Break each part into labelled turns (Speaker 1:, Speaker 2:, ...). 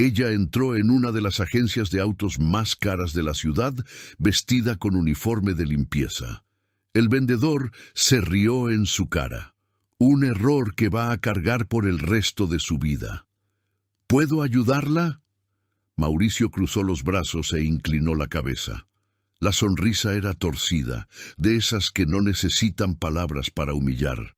Speaker 1: Ella entró en una de las agencias de autos más caras de la ciudad, vestida con uniforme de limpieza. El vendedor se rió en su cara. Un error que va a cargar por el resto de su vida. ¿Puedo ayudarla? Mauricio cruzó los brazos e inclinó la cabeza. La sonrisa era torcida, de esas que no necesitan palabras para humillar.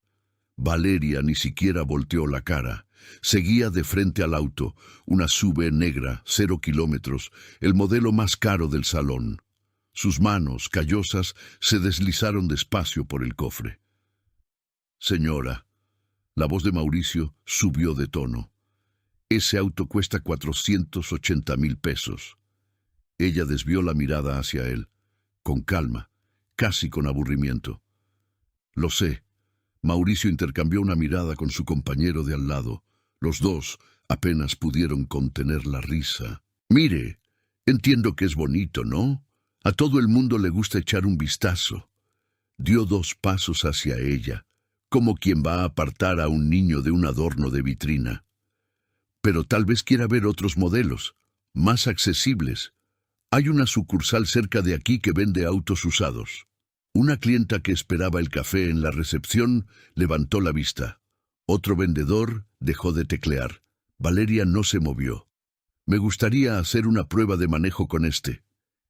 Speaker 1: Valeria ni siquiera volteó la cara. Seguía de frente al auto, una SUV negra, 0 kilómetros, el modelo más caro del salón. Sus manos, callosas, se deslizaron despacio por el cofre. Señora, la voz de Mauricio subió de tono. Ese auto cuesta 480,000 pesos. Ella desvió la mirada hacia él, con calma, casi con aburrimiento. Lo sé. Mauricio intercambió una mirada con su compañero de al lado. Los dos apenas pudieron contener la risa. Mire, entiendo que es bonito, ¿no? A todo el mundo le gusta echar un vistazo. Dio 2 pasos hacia ella, como quien va a apartar a un niño de un adorno de vitrina. Pero tal vez quiera ver otros modelos, más accesibles. Hay una sucursal cerca de aquí que vende autos usados. Una clienta que esperaba el café en la recepción levantó la vista. Otro vendedor dejó de teclear. Valeria no se movió. Me gustaría hacer una prueba de manejo con este.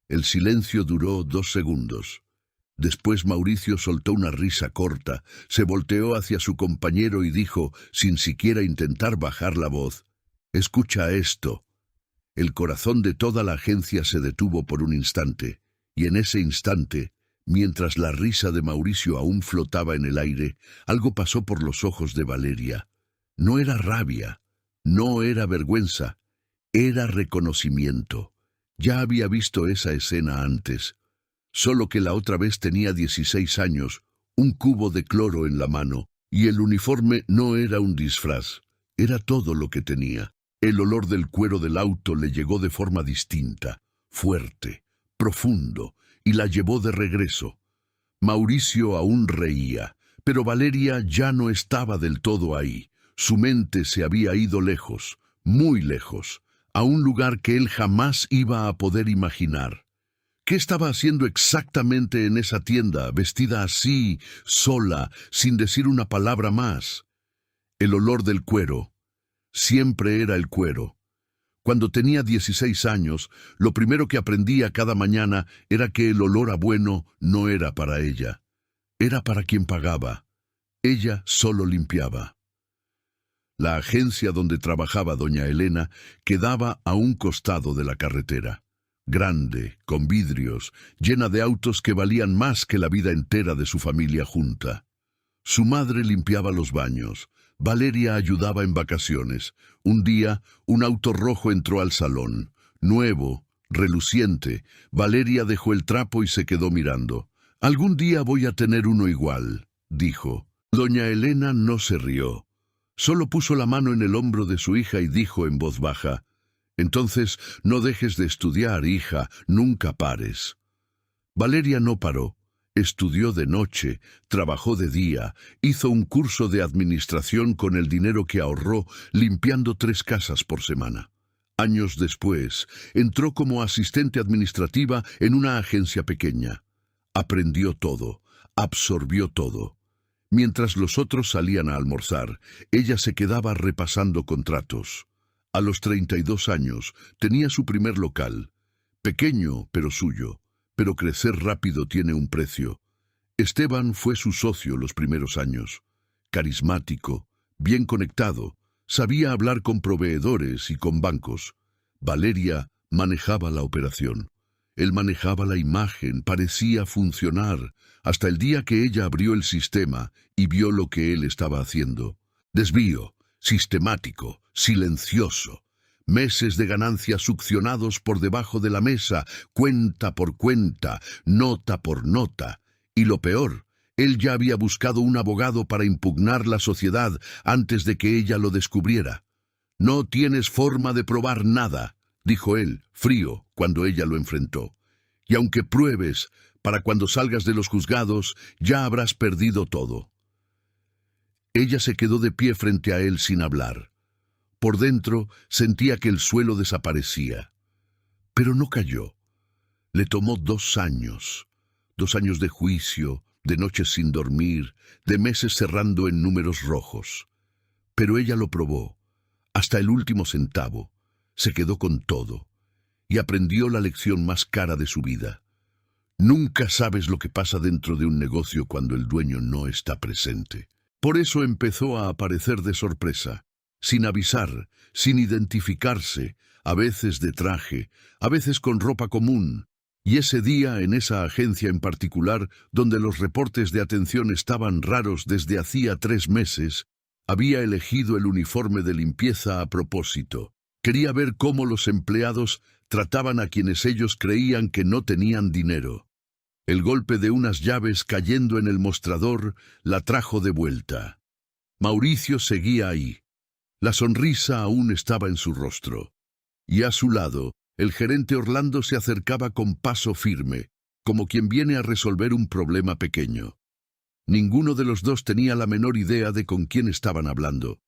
Speaker 1: El silencio duró 2 segundos. Después Mauricio soltó una risa corta, se volteó hacia su compañero y dijo, sin siquiera intentar bajar la voz, «Escucha esto». El corazón de toda la agencia se detuvo por un instante, y en ese instante, mientras la risa de Mauricio aún flotaba en el aire, algo pasó por los ojos de Valeria. No era rabia, no era vergüenza, era reconocimiento. Ya había visto esa escena antes, solo que la otra vez tenía 16 años, un cubo de cloro en la mano, y el uniforme no era un disfraz, era todo lo que tenía. El olor del cuero del auto le llegó de forma distinta, fuerte, profundo, y la llevó de regreso. Mauricio aún reía, pero Valeria ya no estaba del todo ahí. Su mente se había ido lejos, muy lejos, a un lugar que él jamás iba a poder imaginar. ¿Qué estaba haciendo exactamente en esa tienda, vestida así, sola, sin decir una palabra más? El olor del cuero. Siempre era el cuero. Cuando tenía 16 años, lo primero que aprendía cada mañana era que el olor a bueno no era para ella. Era para quien pagaba. Ella solo limpiaba. La agencia donde trabajaba doña Elena quedaba a un costado de la carretera. Grande, con vidrios, llena de autos que valían más que la vida entera de su familia junta. Su madre limpiaba los baños. Valeria ayudaba en vacaciones. Un día, un auto rojo entró al salón. Nuevo, reluciente. Valeria dejó el trapo y se quedó mirando. «Algún día voy a tener uno igual», dijo. Doña Elena no se rió. Solo puso la mano en el hombro de su hija y dijo en voz baja, «Entonces no dejes de estudiar, hija, nunca pares». Valeria no paró. Estudió de noche, trabajó de día, hizo un curso de administración con el dinero que ahorró limpiando 3 casas por semana. Años después, entró como asistente administrativa en una agencia pequeña. Aprendió todo, absorbió todo. Mientras los otros salían a almorzar, ella se quedaba repasando contratos. A los 32 años, tenía su primer local. Pequeño, pero suyo. Pero crecer rápido tiene un precio. Esteban fue su socio los primeros años. Carismático, bien conectado, sabía hablar con proveedores y con bancos. Valeria manejaba la operación. Él manejaba la imagen, parecía funcionar, hasta el día que ella abrió el sistema y vio lo que él estaba haciendo. Desvío, sistemático, silencioso. Meses de ganancias succionados por debajo de la mesa, cuenta por cuenta, nota por nota. Y lo peor, él ya había buscado un abogado para impugnar la sociedad antes de que ella lo descubriera. «No tienes forma de probar nada», dijo él, frío, cuando ella lo enfrentó. «Y aunque pruebes, para cuando salgas de los juzgados, ya habrás perdido todo». Ella se quedó de pie frente a él sin hablar. Por dentro sentía que el suelo desaparecía. Pero no cayó. Le tomó 2 años. 2 años de juicio, de noches sin dormir, de meses cerrando en números rojos. Pero ella lo probó, hasta el último centavo. Se quedó con todo. Y aprendió la lección más cara de su vida. Nunca sabes lo que pasa dentro de un negocio cuando el dueño no está presente. Por eso empezó a aparecer de sorpresa, sin avisar, sin identificarse, a veces de traje, a veces con ropa común. Y ese día, en esa agencia en particular, donde los reportes de atención estaban raros desde hacía 3 meses, había elegido el uniforme de limpieza a propósito. Quería ver cómo los empleados trataban a quienes ellos creían que no tenían dinero. El golpe de unas llaves cayendo en el mostrador la trajo de vuelta. Mauricio seguía ahí. La sonrisa aún estaba en su rostro. Y a su lado, el gerente Orlando se acercaba con paso firme, como quien viene a resolver un problema pequeño. Ninguno de los dos tenía la menor idea de con quién estaban hablando.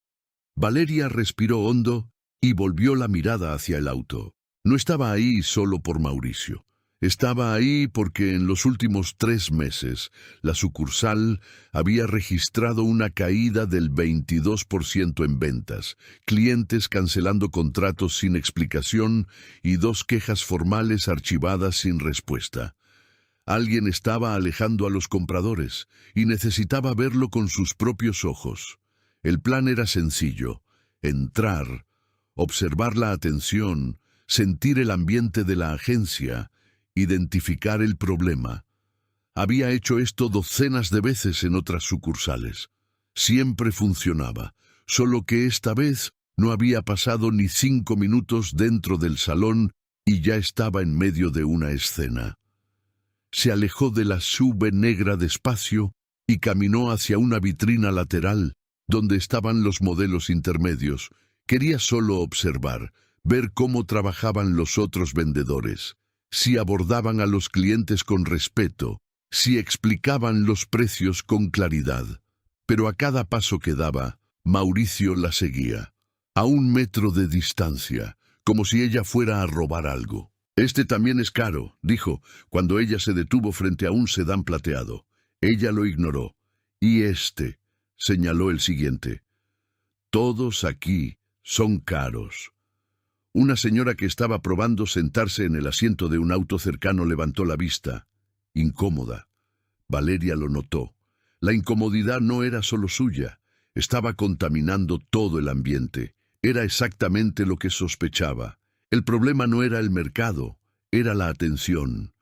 Speaker 1: Valeria respiró hondo y volvió la mirada hacia el auto. No estaba ahí solo por Mauricio. Estaba ahí porque en los últimos 3 meses la sucursal había registrado una caída del 22% en ventas, clientes cancelando contratos sin explicación y 2 quejas formales archivadas sin respuesta. Alguien estaba alejando a los compradores y necesitaba verlo con sus propios ojos. El plan era sencillo: entrar, observar la atención, sentir el ambiente de la agencia, identificar el problema. Había hecho esto docenas de veces en otras sucursales. Siempre funcionaba, solo que esta vez no había pasado ni 5 minutos dentro del salón y ya estaba en medio de una escena. Se alejó de la SUV negra despacio y caminó hacia una vitrina lateral, donde estaban los modelos intermedios. Quería solo observar, ver cómo trabajaban los otros vendedores, si abordaban a los clientes con respeto, si explicaban los precios con claridad. Pero a cada paso que daba, Mauricio la seguía, a 1 metro de distancia, como si ella fuera a robar algo. «Este también es caro», dijo, cuando ella se detuvo frente a un sedán plateado. Ella lo ignoró. «Y este», señaló el siguiente. «Todos aquí son caros». Una señora que estaba probando sentarse en el asiento de un auto cercano levantó la vista, incómoda. Valeria lo notó. La incomodidad no era solo suya, estaba contaminando todo el ambiente. Era exactamente lo que sospechaba. El problema no era el mercado, era la atención.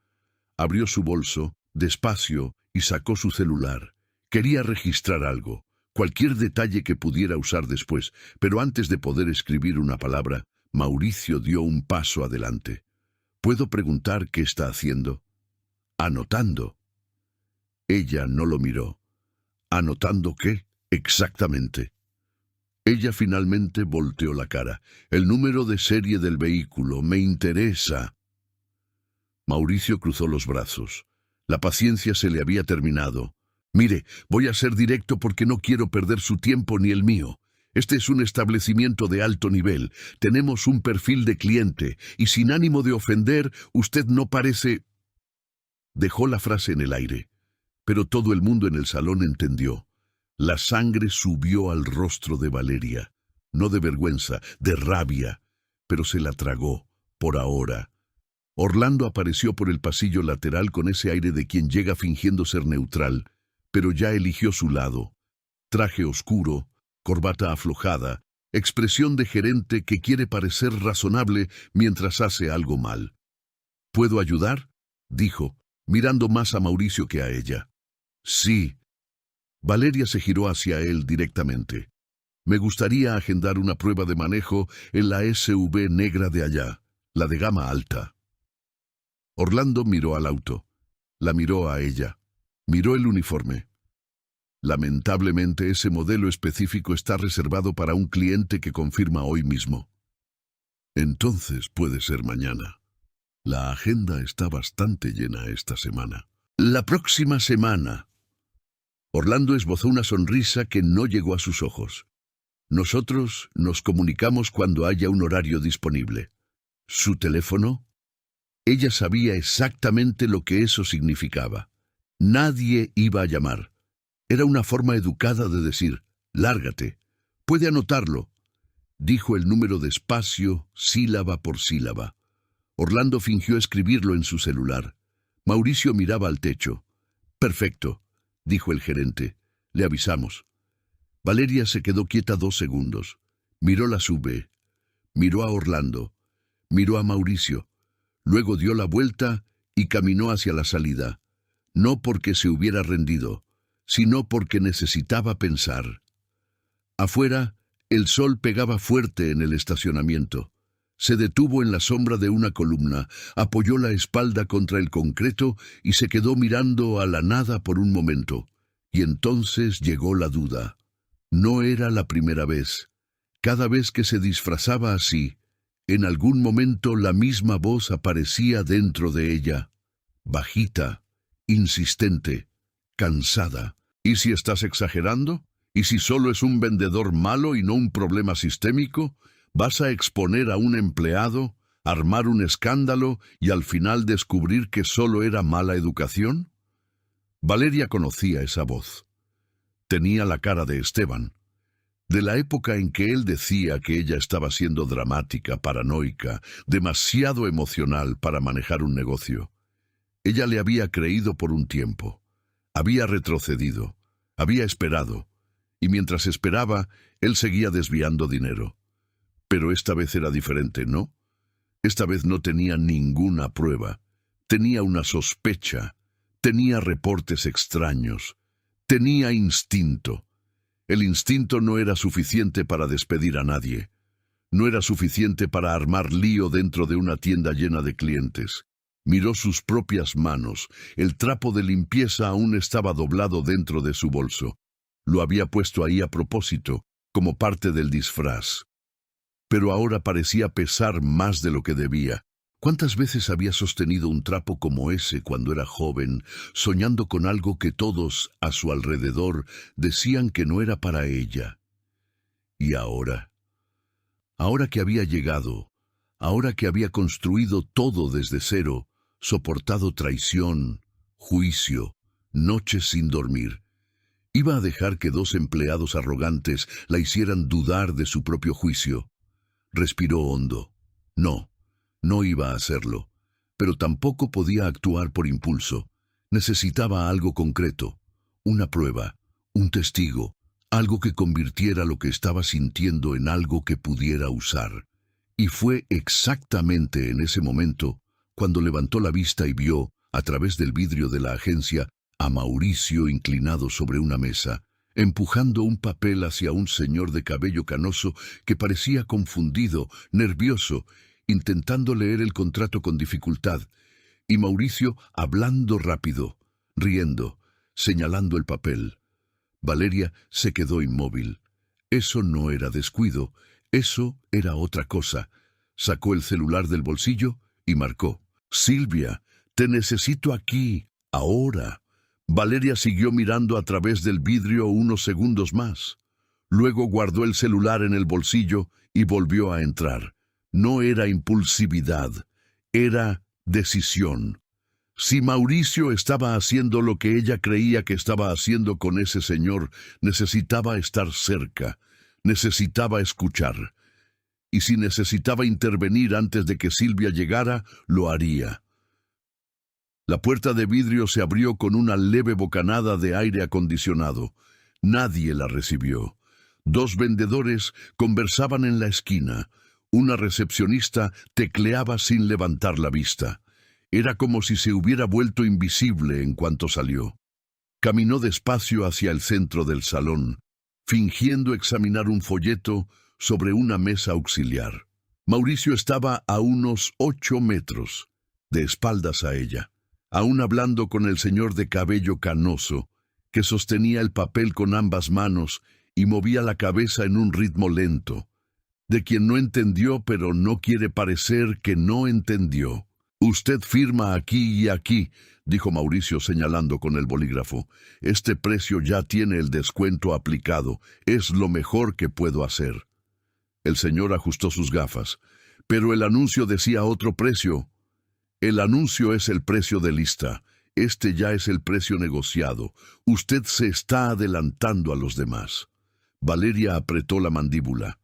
Speaker 1: Abrió su bolso, despacio, y sacó su celular. Quería registrar algo, cualquier detalle que pudiera usar después, pero antes de poder escribir una palabra, Mauricio dio un paso adelante. ¿Puedo preguntar qué está haciendo? Anotando. Ella no lo miró. ¿Anotando qué? Exactamente. Ella finalmente volteó la cara. El número de serie del vehículo me interesa. Mauricio cruzó los brazos. La paciencia se le había terminado. Mire, voy a ser directo porque no quiero perder su tiempo ni el mío. Este es un establecimiento de alto nivel. Tenemos un perfil de cliente, y sin ánimo de ofender, usted no parece... Dejó la frase en el aire, pero todo el mundo en el salón entendió. La sangre subió al rostro de Valeria, no de vergüenza, de rabia, pero se la tragó, por ahora. Orlando apareció por el pasillo lateral con ese aire de quien llega fingiendo ser neutral, pero ya eligió su lado. Traje oscuro, corbata aflojada, expresión de gerente que quiere parecer razonable mientras hace algo mal. ¿Puedo ayudar?, dijo, mirando más a Mauricio que a ella. Sí. Valeria se giró hacia él directamente. Me gustaría agendar una prueba de manejo en la SUV negra de allá, la de gama alta. Orlando miró al auto. La miró a ella. Miró el uniforme. Lamentablemente ese modelo específico está reservado para un cliente que confirma hoy mismo. Entonces puede ser mañana. La agenda está bastante llena esta semana. La próxima semana. Orlando esbozó una sonrisa que no llegó a sus ojos. Nosotros nos comunicamos cuando haya un horario disponible. ¿Su teléfono? Ella sabía exactamente lo que eso significaba. Nadie iba a llamar. Era una forma educada de decir, lárgate. Puede anotarlo. Dijo el número despacio, sílaba por sílaba. Orlando fingió escribirlo en su celular. Mauricio miraba al techo. Perfecto, dijo el gerente. Le avisamos. Valeria se quedó quieta 2 segundos. Miró la sube. Miró a Orlando. Miró a Mauricio. Luego dio la vuelta y caminó hacia la salida. No porque se hubiera rendido, sino porque necesitaba pensar. Afuera, el sol pegaba fuerte en el estacionamiento. Se detuvo en la sombra de una columna, apoyó la espalda contra el concreto y se quedó mirando a la nada por un momento. Y entonces llegó la duda. No era la primera vez. Cada vez que se disfrazaba así, en algún momento la misma voz aparecía dentro de ella. Bajita, insistente, cansada. ¿Y si estás exagerando? ¿Y si solo es un vendedor malo y no un problema sistémico? ¿Vas a exponer a un empleado, armar un escándalo y al final descubrir que solo era mala educación? Valeria conocía esa voz. Tenía la cara de Esteban, de la época en que él decía que ella estaba siendo dramática, paranoica, demasiado emocional para manejar un negocio. Ella le había creído por un tiempo. Había retrocedido, había esperado, y mientras esperaba, él seguía desviando dinero. Pero esta vez era diferente, ¿no? Esta vez no tenía ninguna prueba. Tenía una sospecha. Tenía reportes extraños. Tenía instinto. El instinto no era suficiente para despedir a nadie. No era suficiente para armar lío dentro de una tienda llena de clientes. Miró sus propias manos. El trapo de limpieza aún estaba doblado dentro de su bolso. Lo había puesto ahí a propósito, como parte del disfraz. Pero ahora parecía pesar más de lo que debía. ¿Cuántas veces había sostenido un trapo como ese cuando era joven, soñando con algo que todos a su alrededor decían que no era para ella? Y ahora que había llegado, ahora que había construido todo desde cero, soportado traición, juicio, noches sin dormir, ¿iba a dejar que 2 empleados arrogantes la hicieran dudar de su propio juicio? Respiró hondo. No iba a hacerlo, pero tampoco podía actuar por impulso. Necesitaba algo concreto, una prueba, un testigo, algo que convirtiera lo que estaba sintiendo en algo que pudiera usar. Y fue exactamente en ese momento cuando levantó la vista y vio, a través del vidrio de la agencia, a Mauricio inclinado sobre una mesa, empujando un papel hacia un señor de cabello canoso que parecía confundido, nervioso, intentando leer el contrato con dificultad, y Mauricio hablando rápido, riendo, señalando el papel. Valeria se quedó inmóvil. Eso no era descuido, eso era otra cosa. Sacó el celular del bolsillo y marcó. «Silvia, te necesito aquí, ahora». Valeria siguió mirando a través del vidrio unos segundos más. Luego guardó el celular en el bolsillo y volvió a entrar. No era impulsividad, era decisión. Si Mauricio estaba haciendo lo que ella creía que estaba haciendo con ese señor, necesitaba estar cerca, necesitaba escuchar. Y si necesitaba intervenir antes de que Silvia llegara, lo haría. La puerta de vidrio se abrió con una leve bocanada de aire acondicionado. Nadie la recibió. 2 vendedores conversaban en la esquina. Una recepcionista tecleaba sin levantar la vista. Era como si se hubiera vuelto invisible en cuanto salió. Caminó despacio hacia el centro del salón, fingiendo examinar un folleto sobre una mesa auxiliar. Mauricio estaba a unos 8 metros, de espaldas a ella, aún hablando con el señor de cabello canoso, que sostenía el papel con ambas manos y movía la cabeza en un ritmo lento, de quien no entendió pero no quiere parecer que no entendió. Usted firma aquí y aquí, dijo Mauricio señalando con el bolígrafo. Este precio ya tiene el descuento aplicado. Es lo mejor que puedo hacer. El señor ajustó sus gafas. Pero el anuncio decía otro precio. El anuncio es el precio de lista. Este ya es el precio negociado. Usted se está adelantando a los demás. Valeria apretó la mandíbula.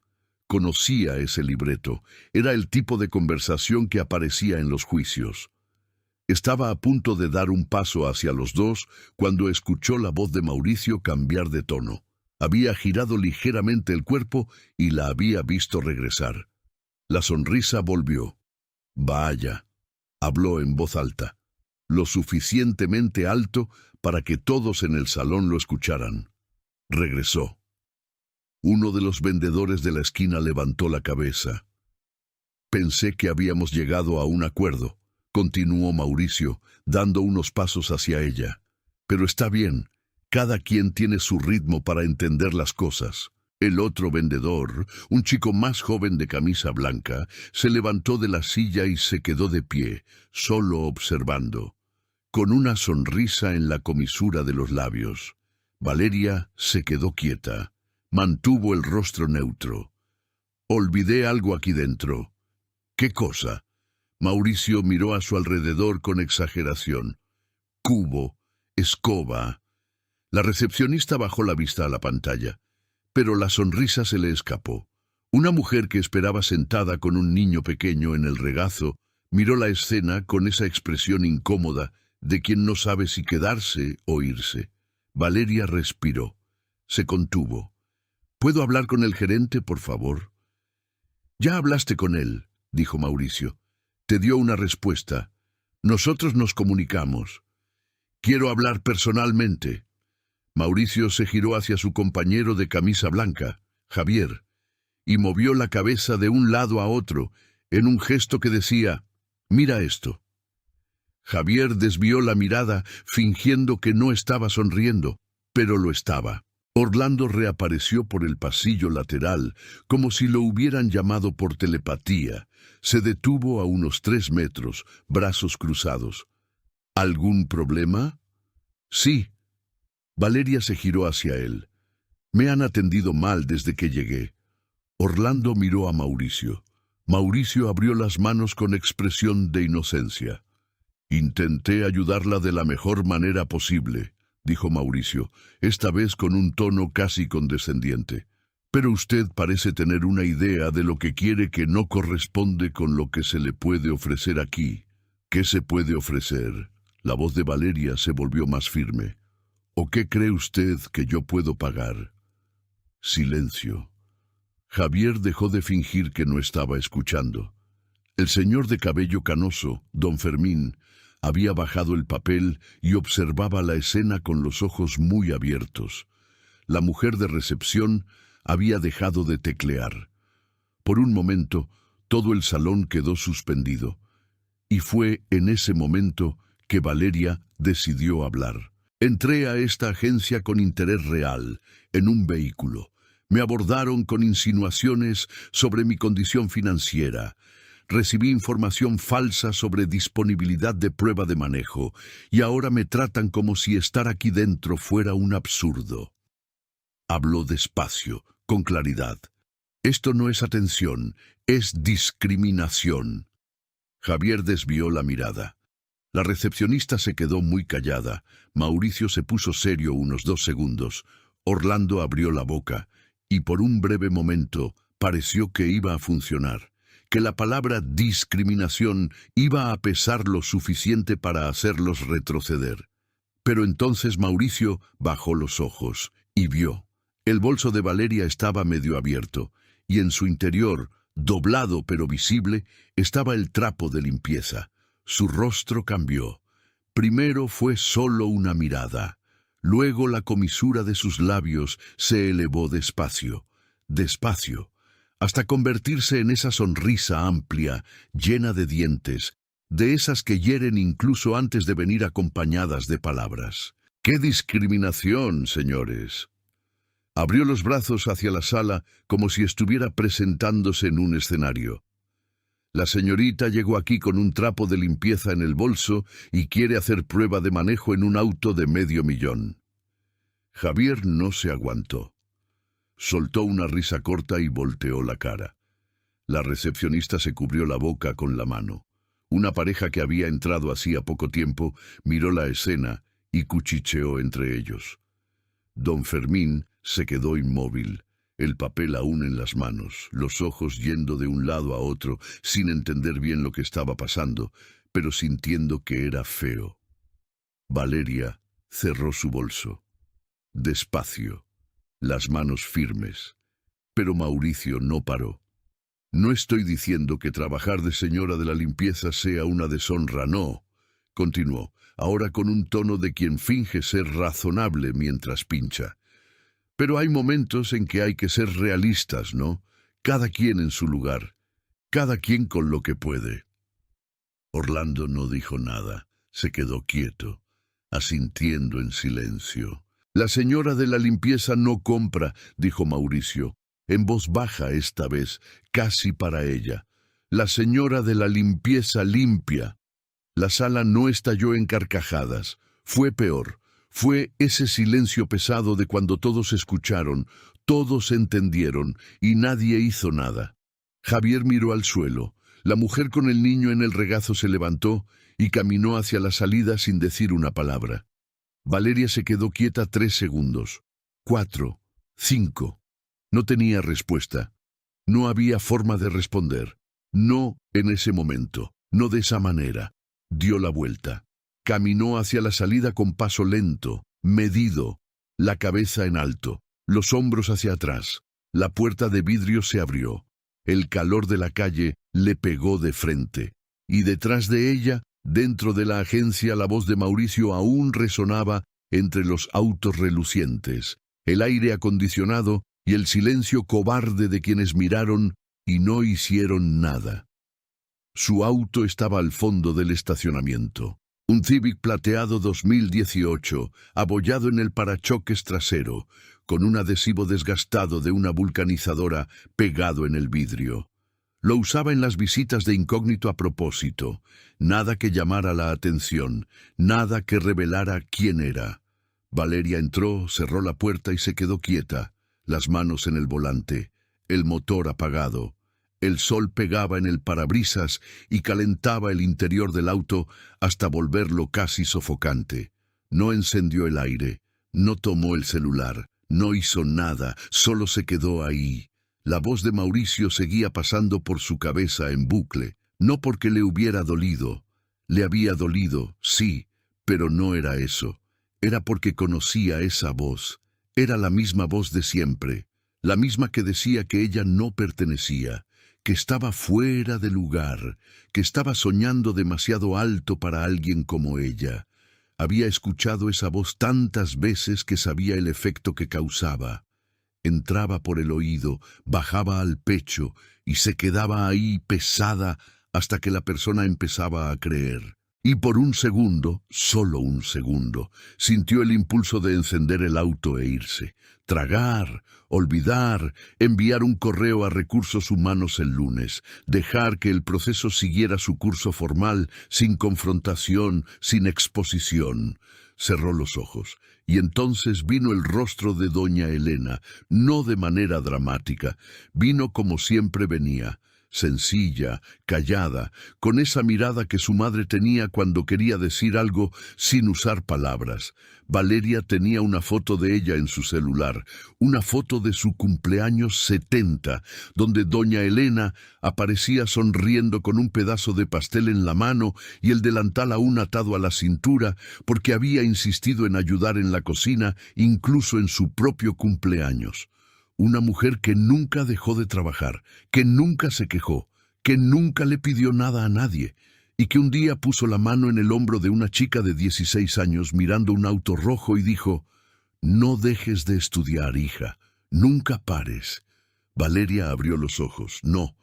Speaker 1: Conocía ese libreto. Era el tipo de conversación que aparecía en los juicios. Estaba a punto de dar un paso hacia los dos cuando escuchó la voz de Mauricio cambiar de tono. Había girado ligeramente el cuerpo y la había visto regresar. La sonrisa volvió. Vaya, habló en voz alta, lo suficientemente alto para que todos en el salón lo escucharan. Regresó. Uno de los vendedores de la esquina levantó la cabeza. Pensé que habíamos llegado a un acuerdo, continuó Mauricio, dando unos pasos hacia ella. Pero está bien, cada quien tiene su ritmo para entender las cosas. El otro vendedor, un chico más joven de camisa blanca, se levantó de la silla y se quedó de pie, solo observando, con una sonrisa en la comisura de los labios. Valeria se quedó quieta, mantuvo el rostro neutro. Olvidé algo aquí dentro. ¿Qué cosa? Mauricio miró a su alrededor con exageración. Cubo, escoba. La recepcionista bajó la vista a la pantalla. Pero la sonrisa se le escapó. Una mujer que esperaba sentada con un niño pequeño en el regazo miró la escena con esa expresión incómoda de quien no sabe si quedarse o irse. Valeria respiró. Se contuvo. ¿Puedo hablar con el gerente, por favor? Ya hablaste con él, dijo Mauricio. Te dio una respuesta. Nosotros nos comunicamos. Quiero hablar personalmente. Mauricio se giró hacia su compañero de camisa blanca, Javier, y movió la cabeza de un lado a otro, en un gesto que decía, «Mira esto». Javier desvió la mirada, fingiendo que no estaba sonriendo, pero lo estaba. Orlando reapareció por el pasillo lateral, como si lo hubieran llamado por telepatía. Se detuvo a unos 3 metros, brazos cruzados. ¿Algún problema? Sí. Valeria se giró hacia él. Me han atendido mal desde que llegué. Orlando miró a Mauricio. Mauricio abrió las manos con expresión de inocencia. Intenté ayudarla de la mejor manera posible, dijo Mauricio, esta vez con un tono casi condescendiente. Pero usted parece tener una idea de lo que quiere que no corresponde con lo que se le puede ofrecer aquí. ¿Qué se puede ofrecer? La voz de Valeria se volvió más firme. ¿O qué cree usted que yo puedo pagar? Silencio. Javier dejó de fingir que no estaba escuchando. El señor de cabello canoso, don Fermín, había bajado el papel y observaba la escena con los ojos muy abiertos. La mujer de recepción había dejado de teclear. Por un momento, todo el salón quedó suspendido. Y fue en ese momento que Valeria decidió hablar. Entré a esta agencia con interés real, en un vehículo. Me abordaron con insinuaciones sobre mi condición financiera. Recibí información falsa sobre disponibilidad de prueba de manejo, y ahora me tratan como si estar aquí dentro fuera un absurdo. Habló despacio, con claridad. Esto no es atención, es discriminación. Javier desvió la mirada. La recepcionista se quedó muy callada. Mauricio se puso serio unos 2 segundos. Orlando abrió la boca, y por un breve momento pareció que iba a funcionar, que la palabra discriminación iba a pesar lo suficiente para hacerlos retroceder. Pero entonces Mauricio bajó los ojos y vio. El bolso de Valeria estaba medio abierto, y en su interior, doblado pero visible, estaba el trapo de limpieza. Su rostro cambió. Primero fue solo una mirada. Luego la comisura de sus labios se elevó despacio, despacio, hasta convertirse en esa sonrisa amplia, llena de dientes, de esas que hieren incluso antes de venir acompañadas de palabras. ¡Qué discriminación, señores! Abrió los brazos hacia la sala como si estuviera presentándose en un escenario. La señorita llegó aquí con un trapo de limpieza en el bolso y quiere hacer prueba de manejo en un auto de $500,000. Javier no se aguantó. Soltó una risa corta y volteó la cara. La recepcionista se cubrió la boca con la mano. Una pareja que había entrado hacía poco tiempo miró la escena y cuchicheó entre ellos. Don Fermín se quedó inmóvil, el papel aún en las manos, los ojos yendo de un lado a otro, sin entender bien lo que estaba pasando, pero sintiendo que era feo. Valeria cerró su bolso. Despacio, las manos firmes. Pero Mauricio no paró. No estoy diciendo que trabajar de señora de la limpieza sea una deshonra, no, continuó, ahora con un tono de quien finge ser razonable mientras pincha. Pero hay momentos en que hay que ser realistas, ¿no? Cada quien en su lugar, cada quien con lo que puede. Orlando no dijo nada, se quedó quieto, asintiendo en silencio. La señora de la limpieza no compra, dijo Mauricio, en voz baja esta vez, casi para ella. La señora de la limpieza limpia. La sala no estalló en carcajadas. Fue peor. Fue ese silencio pesado de cuando todos escucharon, todos entendieron y nadie hizo nada. Javier miró al suelo. La mujer con el niño en el regazo se levantó y caminó hacia la salida sin decir una palabra. Valeria se quedó quieta 3 segundos. 4, 5. No tenía respuesta. No había forma de responder. No en ese momento. No de esa manera. Dio la vuelta. Caminó hacia la salida con paso lento, medido, la cabeza en alto, los hombros hacia atrás. La puerta de vidrio se abrió. El calor de la calle le pegó de frente. Y detrás de ella, dentro de la agencia, la voz de Mauricio aún resonaba entre los autos relucientes, el aire acondicionado y el silencio cobarde de quienes miraron y no hicieron nada. Su auto estaba al fondo del estacionamiento. Un Civic plateado 2018, abollado en el parachoques trasero, con un adhesivo desgastado de una vulcanizadora pegado en el vidrio. Lo usaba en las visitas de incógnito a propósito. Nada que llamara la atención, nada que revelara quién era. Valeria entró, cerró la puerta y se quedó quieta, las manos en el volante, el motor apagado. El sol pegaba en el parabrisas y calentaba el interior del auto hasta volverlo casi sofocante. No encendió el aire, no tomó el celular, no hizo nada, solo se quedó ahí. La voz de Mauricio seguía pasando por su cabeza en bucle, no porque le hubiera dolido. Le había dolido, sí, pero no era eso. Era porque conocía esa voz. Era la misma voz de siempre, la misma que decía que ella no pertenecía, que estaba fuera de lugar, que estaba soñando demasiado alto para alguien como ella. Había escuchado esa voz tantas veces que sabía el efecto que causaba. Entraba por el oído, bajaba al pecho y se quedaba ahí pesada hasta que la persona empezaba a creer. Y por un segundo, solo un segundo, sintió el impulso de encender el auto e irse. Tragar, olvidar, enviar un correo a Recursos Humanos el lunes, dejar que el proceso siguiera su curso formal, sin confrontación, sin exposición. Cerró los ojos, y entonces vino el rostro de doña Elena, no de manera dramática, vino como siempre venía, sencilla, callada, con esa mirada que su madre tenía cuando quería decir algo sin usar palabras. Valeria tenía una foto de ella en su celular, una foto de su cumpleaños 70, donde doña Elena aparecía sonriendo con un pedazo de pastel en la mano y el delantal aún atado a la cintura, porque había insistido en ayudar en la cocina, incluso en su propio cumpleaños. Una mujer que nunca dejó de trabajar, que nunca se quejó, que nunca le pidió nada a nadie, y que un día puso la mano en el hombro de una chica de 16 años mirando un auto rojo y dijo: «No dejes de estudiar, hija, nunca pares». Valeria abrió los ojos. No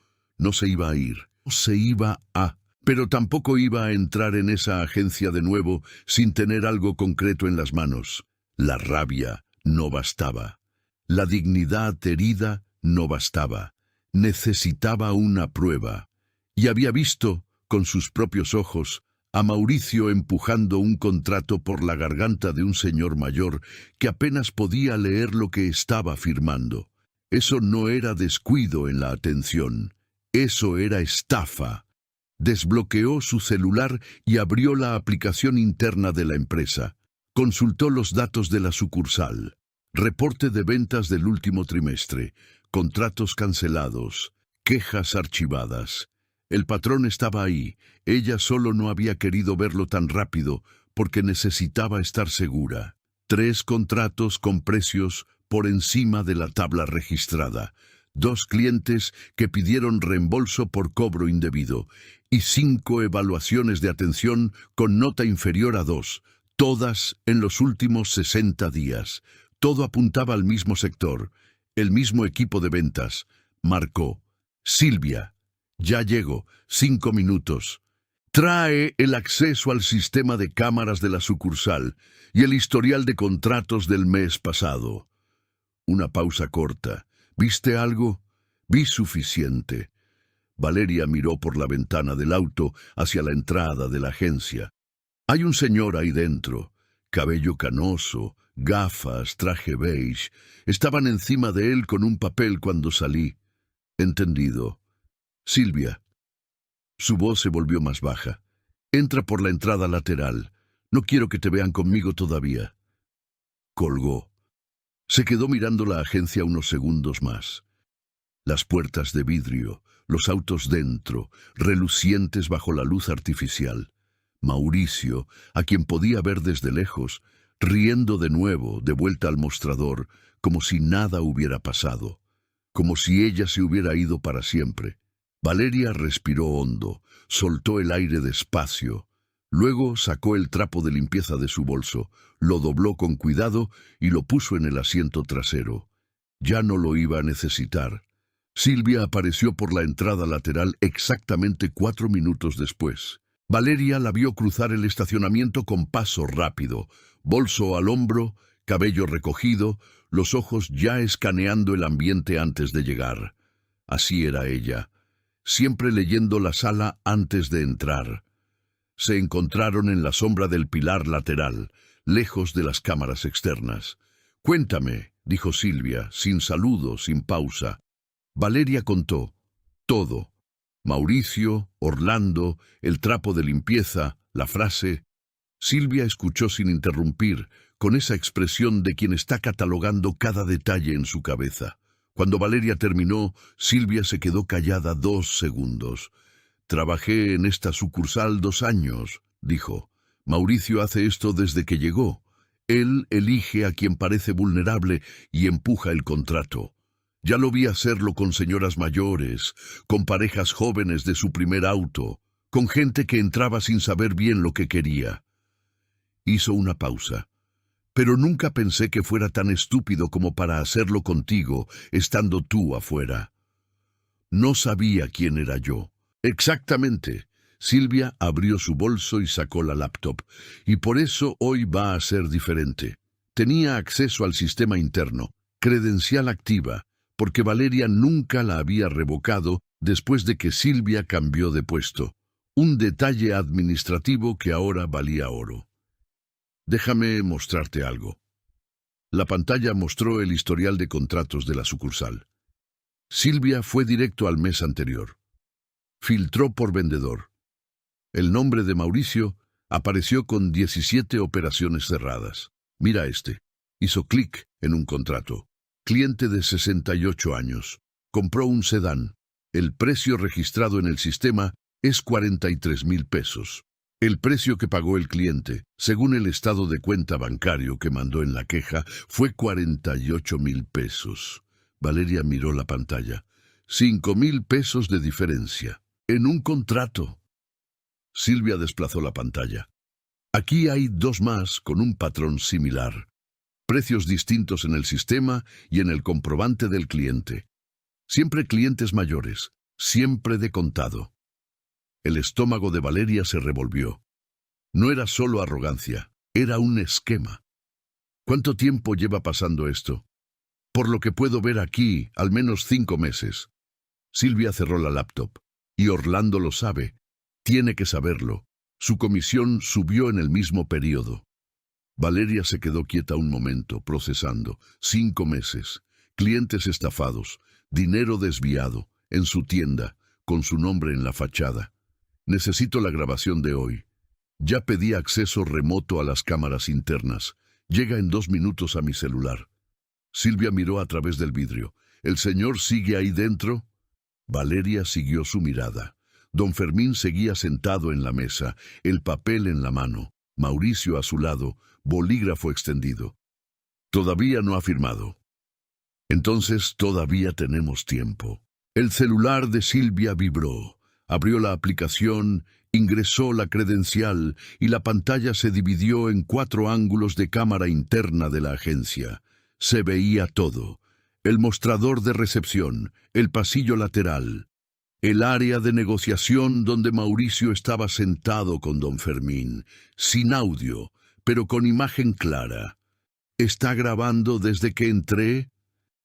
Speaker 1: se iba a ir, no se iba a... Pero tampoco iba a entrar en esa agencia de nuevo sin tener algo concreto en las manos. La rabia no bastaba. La dignidad herida no bastaba. Necesitaba una prueba. y había visto, con sus propios ojos, a Mauricio empujando un contrato por la garganta de un señor mayor que apenas podía leer lo que estaba firmando. Eso no era descuido en la atención, eso era estafa. Desbloqueó su celular y abrió la aplicación interna de la empresa. Consultó los datos de la sucursal. Reporte de ventas del último trimestre, contratos cancelados, quejas archivadas. El patrón estaba ahí. Ella solo no había querido verlo tan rápido porque necesitaba estar segura. 3 contratos con precios por encima de la tabla registrada. 2 clientes que pidieron reembolso por cobro indebido. Y 5 evaluaciones de atención con nota inferior a 2. Todas en los últimos 60 días. Todo apuntaba al mismo sector. El mismo equipo de ventas. Marcó. Silvia. Ya llego. 5 minutos. Trae el acceso al sistema de cámaras de la sucursal y el historial de contratos del mes pasado. Una pausa corta. ¿Viste algo? Vi suficiente. Valeria miró por la ventana del auto hacia la entrada de la agencia. Hay un señor ahí dentro. Cabello canoso, gafas, traje beige. Estaban encima de él con un papel cuando salí. Entendido. Silvia. Su voz se volvió más baja. Entra por la entrada lateral. No quiero que te vean conmigo todavía. Colgó. Se quedó mirando la agencia unos segundos más. Las puertas de vidrio, los autos dentro, relucientes bajo la luz artificial. Mauricio, a quien podía ver desde lejos, riendo de nuevo, de vuelta al mostrador, como si nada hubiera pasado, como si ella se hubiera ido para siempre. Valeria respiró hondo, soltó el aire despacio. Luego sacó el trapo de limpieza de su bolso, lo dobló con cuidado y lo puso en el asiento trasero. Ya no lo iba a necesitar. Silvia apareció por la entrada lateral exactamente 4 minutos después. Valeria la vio cruzar el estacionamiento con paso rápido, bolso al hombro, cabello recogido, los ojos ya escaneando el ambiente antes de llegar. Así era ella, siempre leyendo la sala antes de entrar. Se encontraron en la sombra del pilar lateral, lejos de las cámaras externas. «Cuéntame», dijo Silvia, sin saludo, sin pausa. Valeria contó. Todo. Mauricio, Orlando, el trapo de limpieza, la frase. Silvia escuchó sin interrumpir, con esa expresión de quien está catalogando cada detalle en su cabeza. Cuando Valeria terminó, Silvia se quedó callada 2 segundos. «Trabajé en esta sucursal 2 años», dijo. «Mauricio hace esto desde que llegó. Él elige a quien parece vulnerable y empuja el contrato. Ya lo vi hacerlo con señoras mayores, con parejas jóvenes de su primer auto, con gente que entraba sin saber bien lo que quería». Hizo una pausa. «Pero nunca pensé que fuera tan estúpido como para hacerlo contigo, estando tú afuera. No sabía quién era yo». «Exactamente». Silvia abrió su bolso y sacó la laptop. «Y por eso hoy va a ser diferente. Tenía acceso al sistema interno, credencial activa, porque Valeria nunca la había revocado después de que Silvia cambió de puesto. Un detalle administrativo que ahora valía oro. Déjame mostrarte algo». La pantalla mostró el historial de contratos de la sucursal. Silvia fue directo al mes anterior. Filtró por vendedor. El nombre de Mauricio apareció con 17 operaciones cerradas. «Mira este». Hizo clic en un contrato. Cliente de 68 años. Compró un sedán. El precio registrado en el sistema es 43,000 pesos. El precio que pagó el cliente, según el estado de cuenta bancario que mandó en la queja, fue 48,000 pesos. Valeria miró la pantalla. 5,000 pesos de diferencia. En un contrato. Silvia desplazó la pantalla. Aquí hay 2 más con un patrón similar. Precios distintos en el sistema y en el comprobante del cliente. Siempre clientes mayores, siempre de contado. El estómago de Valeria se revolvió. No era solo arrogancia, era un esquema. ¿Cuánto tiempo lleva pasando esto? Por lo que puedo ver aquí, al menos 5 meses. Silvia cerró la laptop. Y Orlando lo sabe. Tiene que saberlo. Su comisión subió en el mismo periodo. Valeria se quedó quieta un momento, procesando. 5 meses, clientes estafados, dinero desviado, en su tienda, con su nombre en la fachada. Necesito la grabación de hoy. Ya pedí acceso remoto a las cámaras internas. Llega en 2 minutos a mi celular. Silvia miró a través del vidrio. ¿El señor sigue ahí dentro? Valeria siguió su mirada. Don Fermín seguía sentado en la mesa, el papel en la mano. Mauricio a su lado, bolígrafo extendido. Todavía no ha firmado. Entonces todavía tenemos tiempo. El celular de Silvia vibró. Abrió la aplicación, ingresó la credencial y la pantalla se dividió en 4 ángulos de cámara interna de la agencia. Se veía todo. El mostrador de recepción, el pasillo lateral, el área de negociación donde Mauricio estaba sentado con don Fermín, sin audio, pero con imagen clara. ¿Está grabando desde que entré?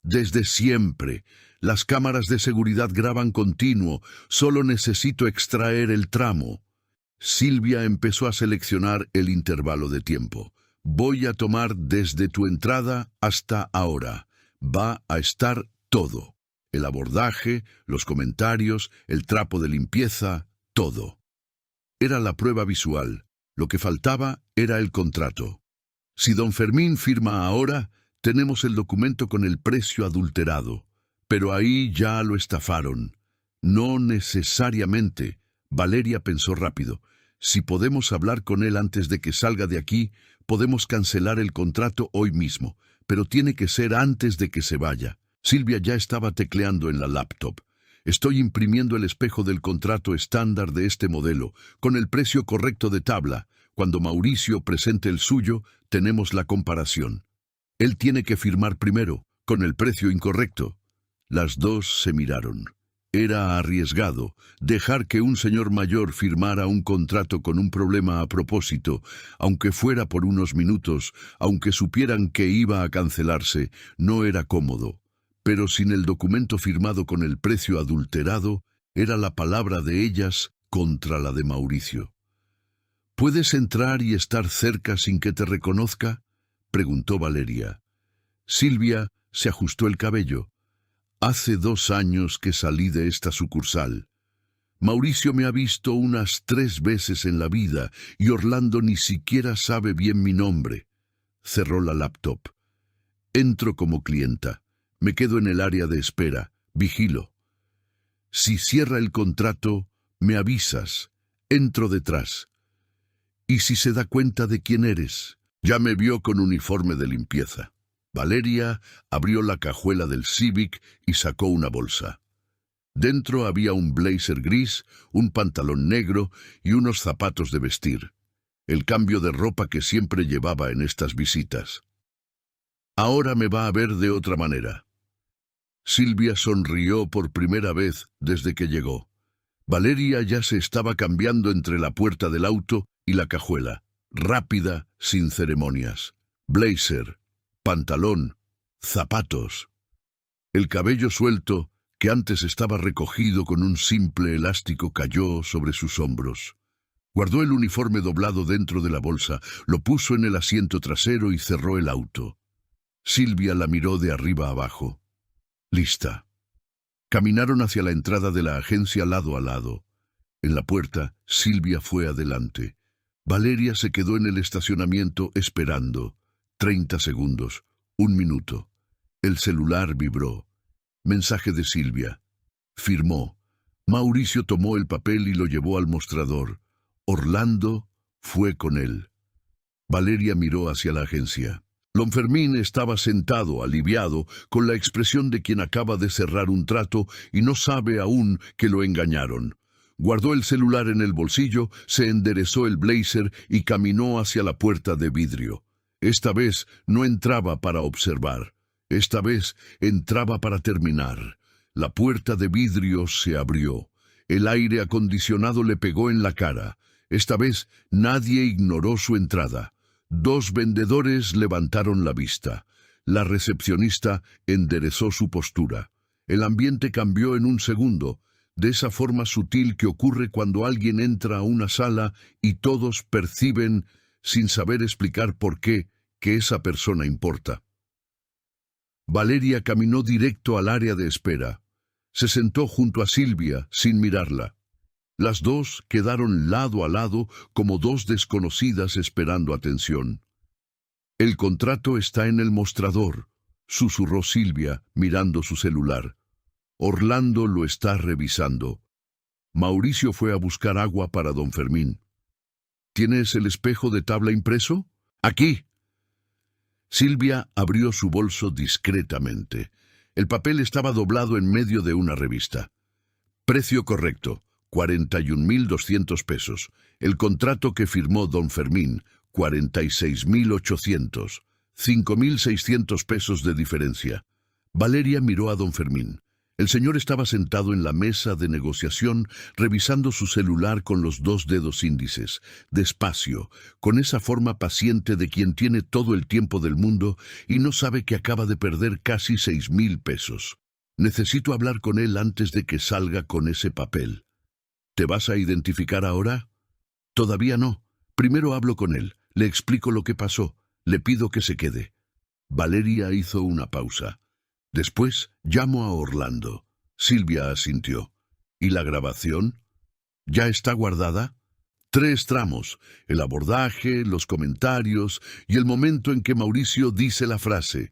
Speaker 1: Desde siempre. Las cámaras de seguridad graban continuo, solo necesito extraer el tramo. Silvia empezó a seleccionar el intervalo de tiempo. Voy a tomar desde tu entrada hasta ahora. Va a estar todo. El abordaje, los comentarios, el trapo de limpieza, todo. Era la prueba visual. Lo que faltaba era el contrato. Si don Fermín firma ahora, tenemos el documento con el precio adulterado. Pero ahí ya lo estafaron. No necesariamente. Valeria pensó rápido. Si podemos hablar con él antes de que salga de aquí, podemos cancelar el contrato hoy mismo, pero tiene que ser antes de que se vaya. Silvia ya estaba tecleando en la laptop. Estoy imprimiendo el espejo del contrato estándar de este modelo, con el precio correcto de tabla. Cuando Mauricio presente el suyo, tenemos la comparación. Él tiene que firmar primero, con el precio incorrecto. Las dos se miraron. Era arriesgado dejar que un señor mayor firmara un contrato con un problema a propósito, aunque fuera por unos minutos, aunque supieran que iba a cancelarse, no era cómodo. Pero sin el documento firmado con el precio adulterado, era la palabra de ellas contra la de Mauricio. ¿Puedes entrar y estar cerca sin que te reconozca?, preguntó Valeria. Silvia se ajustó el cabello. Hace 2 años que salí de esta sucursal. Mauricio me ha visto unas 3 veces en la vida y Orlando ni siquiera sabe bien mi nombre. Cerró la laptop. Entro como clienta. Me quedo en el área de espera. Vigilo. Si cierra el contrato, me avisas. Entro detrás. ¿Y si se da cuenta de quién eres? Ya me vio con uniforme de limpieza. Valeria abrió la cajuela del Civic y sacó una bolsa. Dentro había un blazer gris, un pantalón negro y unos zapatos de vestir. El cambio de ropa que siempre llevaba en estas visitas. Ahora me va a ver de otra manera. Silvia sonrió por primera vez desde que llegó. Valeria ya se estaba cambiando entre la puerta del auto y la cajuela, rápida, sin ceremonias. Blazer, pantalón, zapatos. El cabello suelto, que antes estaba recogido con un simple elástico, cayó sobre sus hombros. Guardó el uniforme doblado dentro de la bolsa, lo puso en el asiento trasero y cerró el auto. Silvia la miró de arriba abajo. Lista. Caminaron hacia la entrada de la agencia lado a lado. En la puerta, Silvia fue adelante. Valeria se quedó en el estacionamiento esperando. 30 segundos, 1 minuto. El celular vibró. Mensaje de Silvia. Firmó. Mauricio tomó el papel y lo llevó al mostrador. Orlando fue con él. Valeria miró hacia la agencia. Don Fermín estaba sentado, aliviado, con la expresión de quien acaba de cerrar un trato y no sabe aún que lo engañaron. Guardó el celular en el bolsillo, se enderezó el blazer y caminó hacia la puerta de vidrio. Esta vez no entraba para observar. Esta vez entraba para terminar. La puerta de vidrio se abrió. El aire acondicionado le pegó en la cara. Esta vez nadie ignoró su entrada. 2 vendedores levantaron la vista. La recepcionista enderezó su postura. El ambiente cambió en un segundo. de esa forma sutil que ocurre cuando alguien entra a una sala y todos perciben, sin saber explicar por qué, que esa persona importa. Valeria caminó directo al área de espera. Se sentó junto a Silvia, sin mirarla. Las dos quedaron lado a lado como dos desconocidas esperando atención. «El contrato está en el mostrador», susurró Silvia, mirando su celular. «Orlando lo está revisando». Mauricio fue a buscar agua para don Fermín. «¿Tienes el espejo de tabla impreso?» «Aquí». Silvia abrió su bolso discretamente. El papel estaba doblado en medio de una revista. Precio correcto, 41.200 pesos. El contrato que firmó don Fermín, 46.800. 5.600 pesos de diferencia. Valeria miró a don Fermín. El señor estaba sentado en la mesa de negociación, revisando su celular con los dos dedos índices, despacio, con esa forma paciente de quien tiene todo el tiempo del mundo y no sabe que acaba de perder casi 6.000 pesos. «Necesito hablar con él antes de que salga con ese papel». «¿Te vas a identificar ahora?» «Todavía no. Primero hablo con él, le explico lo que pasó, le pido que se quede». Valeria hizo una pausa. «Después llamo a Orlando». Silvia asintió. «¿Y la grabación? ¿Ya está guardada?» 3 tramos: el abordaje, los comentarios y el momento en que Mauricio dice la frase.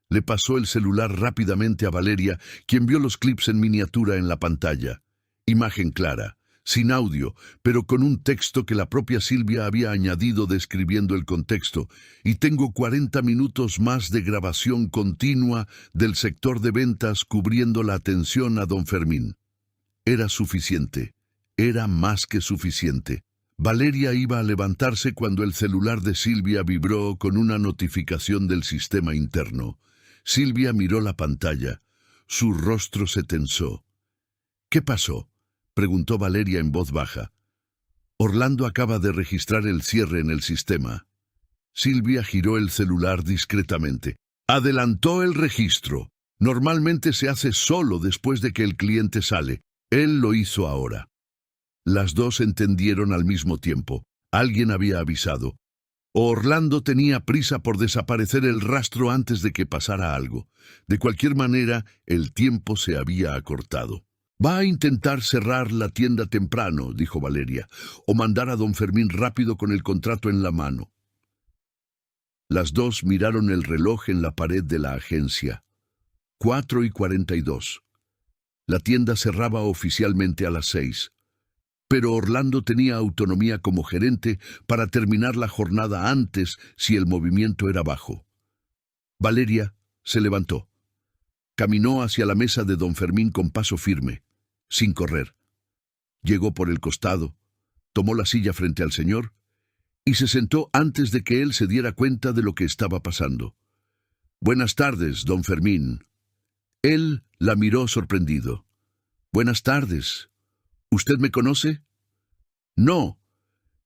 Speaker 1: Le pasó el celular rápidamente a Valeria, quien vio los clips en miniatura en la pantalla. Imagen clara, sin audio, pero con un texto que la propia Silvia había añadido describiendo el contexto, y tengo 40 minutos más de grabación continua del sector de ventas cubriendo la atención a don Fermín. Era suficiente, era más que suficiente. Valeria iba a levantarse cuando el celular de Silvia vibró con una notificación del sistema interno. Silvia miró la pantalla. Su rostro se tensó. «¿Qué pasó?», preguntó Valeria en voz baja. «Orlando acaba de registrar el cierre en el sistema». Silvia giró el celular discretamente. «Adelantó el registro. Normalmente se hace solo después de que el cliente sale. Él lo hizo ahora». Las dos entendieron al mismo tiempo. Alguien había avisado. Orlando tenía prisa por desaparecer el rastro antes de que pasara algo. De cualquier manera, el tiempo se había acortado. «Va a intentar cerrar la tienda temprano», dijo Valeria, «o mandar a don Fermín rápido con el contrato en la mano». Las dos miraron el reloj en la pared de la agencia. 4:42. La tienda cerraba oficialmente a las 6. Pero Orlando tenía autonomía como gerente para terminar la jornada antes si el movimiento era bajo. Valeria se levantó. Caminó hacia la mesa de don Fermín con paso firme, sin correr. Llegó por el costado, tomó la silla frente al señor y se sentó antes de que él se diera cuenta de lo que estaba pasando. «Buenas tardes, don Fermín». Él la miró sorprendido. «Buenas tardes. ¿Usted me conoce?» «No,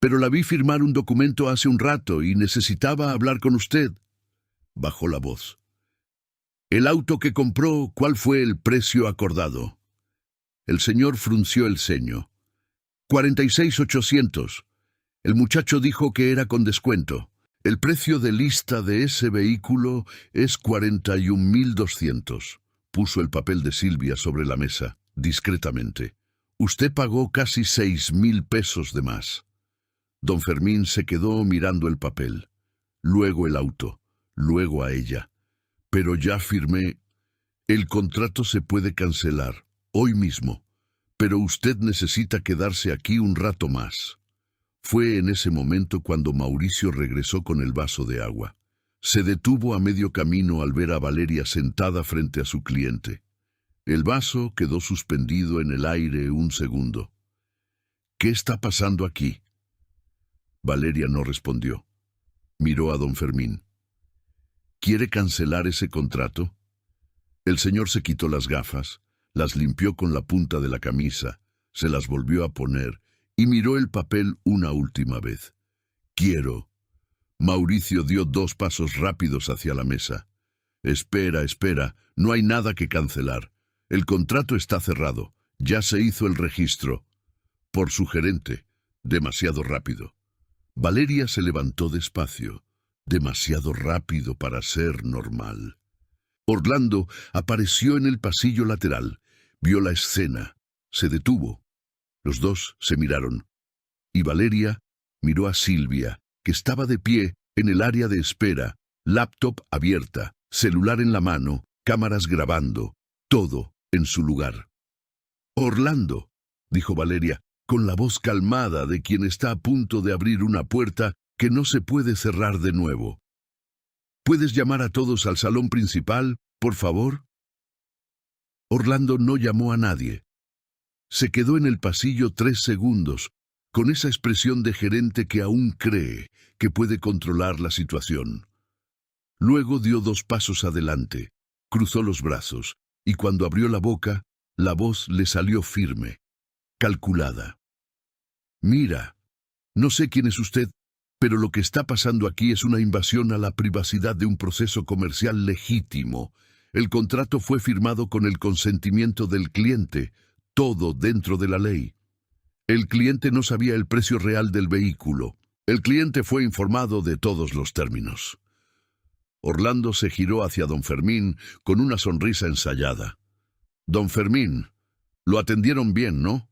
Speaker 1: pero la vi firmar un documento hace un rato y necesitaba hablar con usted». Bajó la voz. «El auto que compró, ¿cuál fue el precio acordado?» El señor frunció el ceño. 46.800. El muchacho dijo que era con descuento. El precio de lista de ese vehículo es 41.200. Puso el papel de Silvia sobre la mesa, discretamente. «Usted pagó casi 6.000 pesos de más». Don Fermín se quedó mirando el papel. Luego el auto. Luego a ella. «Pero ya firmé. El contrato se puede cancelar, hoy mismo. Pero usted necesita quedarse aquí un rato más». Fue en ese momento cuando Mauricio regresó con el vaso de agua. Se detuvo a medio camino al ver a Valeria sentada frente a su cliente. El vaso quedó suspendido en el aire un segundo. «¿Qué está pasando aquí?». Valeria no respondió. Miró a don Fermín. «¿Quiere cancelar ese contrato?». El señor se quitó las gafas, las limpió con la punta de la camisa, se las volvió a poner y miró el papel una última vez. «Quiero». Mauricio dio 2 pasos rápidos hacia la mesa. «Espera, no hay nada que cancelar. El contrato está cerrado. Ya se hizo el registro. Por su gerente. Demasiado rápido. Valeria se levantó despacio. Demasiado rápido para ser normal. Orlando apareció en el pasillo lateral. Vio la escena. Se detuvo. Los dos se miraron. Y Valeria miró a Silvia, que estaba de pie en el área de espera, laptop abierta, celular en la mano, cámaras grabando, todo en su lugar. «Orlando», dijo Valeria, con la voz calmada de quien está a punto de abrir una puerta que no se puede cerrar de nuevo. «¿Puedes llamar a todos al salón principal, por favor?» Orlando no llamó a nadie. Se quedó en el pasillo 3 segundos, con esa expresión de gerente que aún cree que puede controlar la situación. Luego dio 2 pasos adelante, cruzó los brazos, y cuando abrió la boca, la voz le salió firme, calculada. «Mira, no sé quién es usted, pero lo que está pasando aquí es una invasión a la privacidad de un proceso comercial legítimo. El contrato fue firmado con el consentimiento del cliente, todo dentro de la ley. El cliente no sabía el precio real del vehículo. El cliente fue informado de todos los términos». Orlando se giró hacia don Fermín con una sonrisa ensayada. «Don Fermín, lo atendieron bien, ¿no?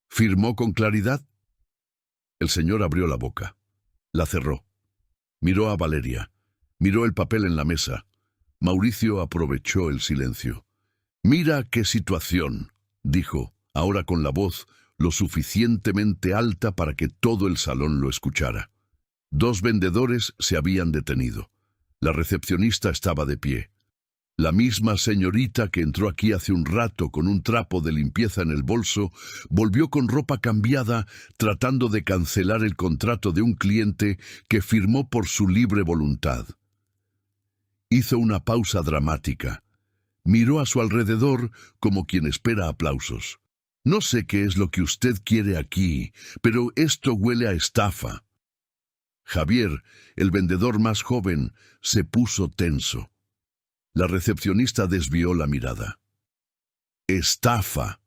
Speaker 1: ¿Firmó con claridad?» El señor abrió la boca. La cerró. Miró a Valeria. Miró el papel en la mesa. Mauricio aprovechó el silencio. «Mira qué situación», dijo, ahora con la voz lo suficientemente alta para que todo el salón lo escuchara. 2 vendedores se habían detenido. La recepcionista estaba de pie. La misma señorita que entró aquí hace un rato con un trapo de limpieza en el bolso, volvió con ropa cambiada tratando de cancelar el contrato de un cliente que firmó por su libre voluntad. Hizo una pausa dramática. Miró a su alrededor como quien espera aplausos. «No sé qué es lo que usted quiere aquí, pero esto huele a estafa». Javier, el vendedor más joven, se puso tenso. La recepcionista desvió la mirada. «Estafa».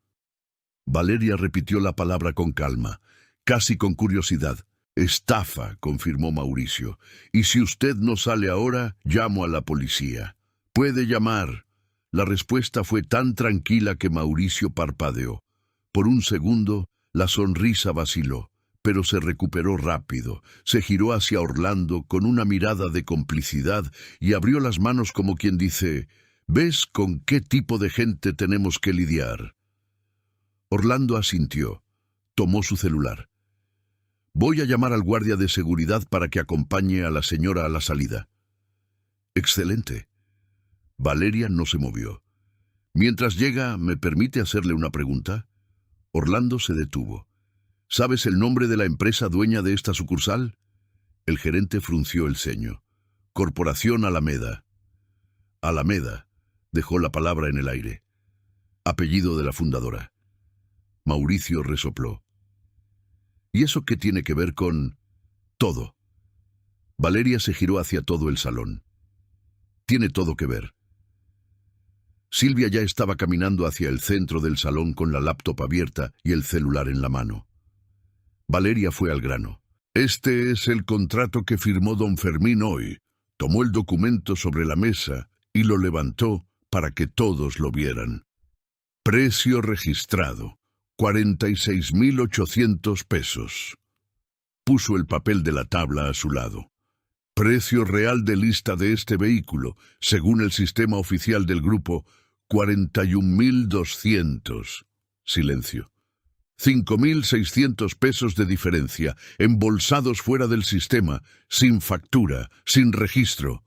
Speaker 1: Valeria repitió la palabra con calma, casi con curiosidad. «Estafa», confirmó Mauricio. «Y si usted no sale ahora, llamo a la policía». «Puede llamar». La respuesta fue tan tranquila que Mauricio parpadeó. Por un segundo, la sonrisa vaciló, pero se recuperó rápido. Se giró hacia Orlando con una mirada de complicidad y abrió las manos como quien dice: «¿Ves con qué tipo de gente tenemos que lidiar?» Orlando asintió. Tomó su celular. «Voy a llamar al guardia de seguridad para que acompañe a la señora a la salida». «Excelente». Valeria no se movió. «Mientras llega, ¿me permite hacerle una pregunta?» Orlando se detuvo. «¿Sabes el nombre de la empresa dueña de esta sucursal?» El gerente frunció el ceño. «Corporación Alameda». «Alameda», dejó la palabra en el aire. «Apellido de la fundadora». Mauricio resopló. «¿Y eso qué tiene que ver con...?» «Todo». Valeria se giró hacia todo el salón. «Tiene todo que ver». Silvia ya estaba caminando hacia el centro del salón con la laptop abierta y el celular en la mano. Valeria fue al grano. «Este es el contrato que firmó don Fermín hoy». Tomó el documento sobre la mesa y lo levantó para que todos lo vieran. «Precio registrado, 46.800 pesos». Puso el papel de la tabla a su lado. «Precio real de lista de este vehículo, según el sistema oficial del grupo, 41.200». Silencio. 5.600 pesos de diferencia, embolsados fuera del sistema, sin factura, sin registro.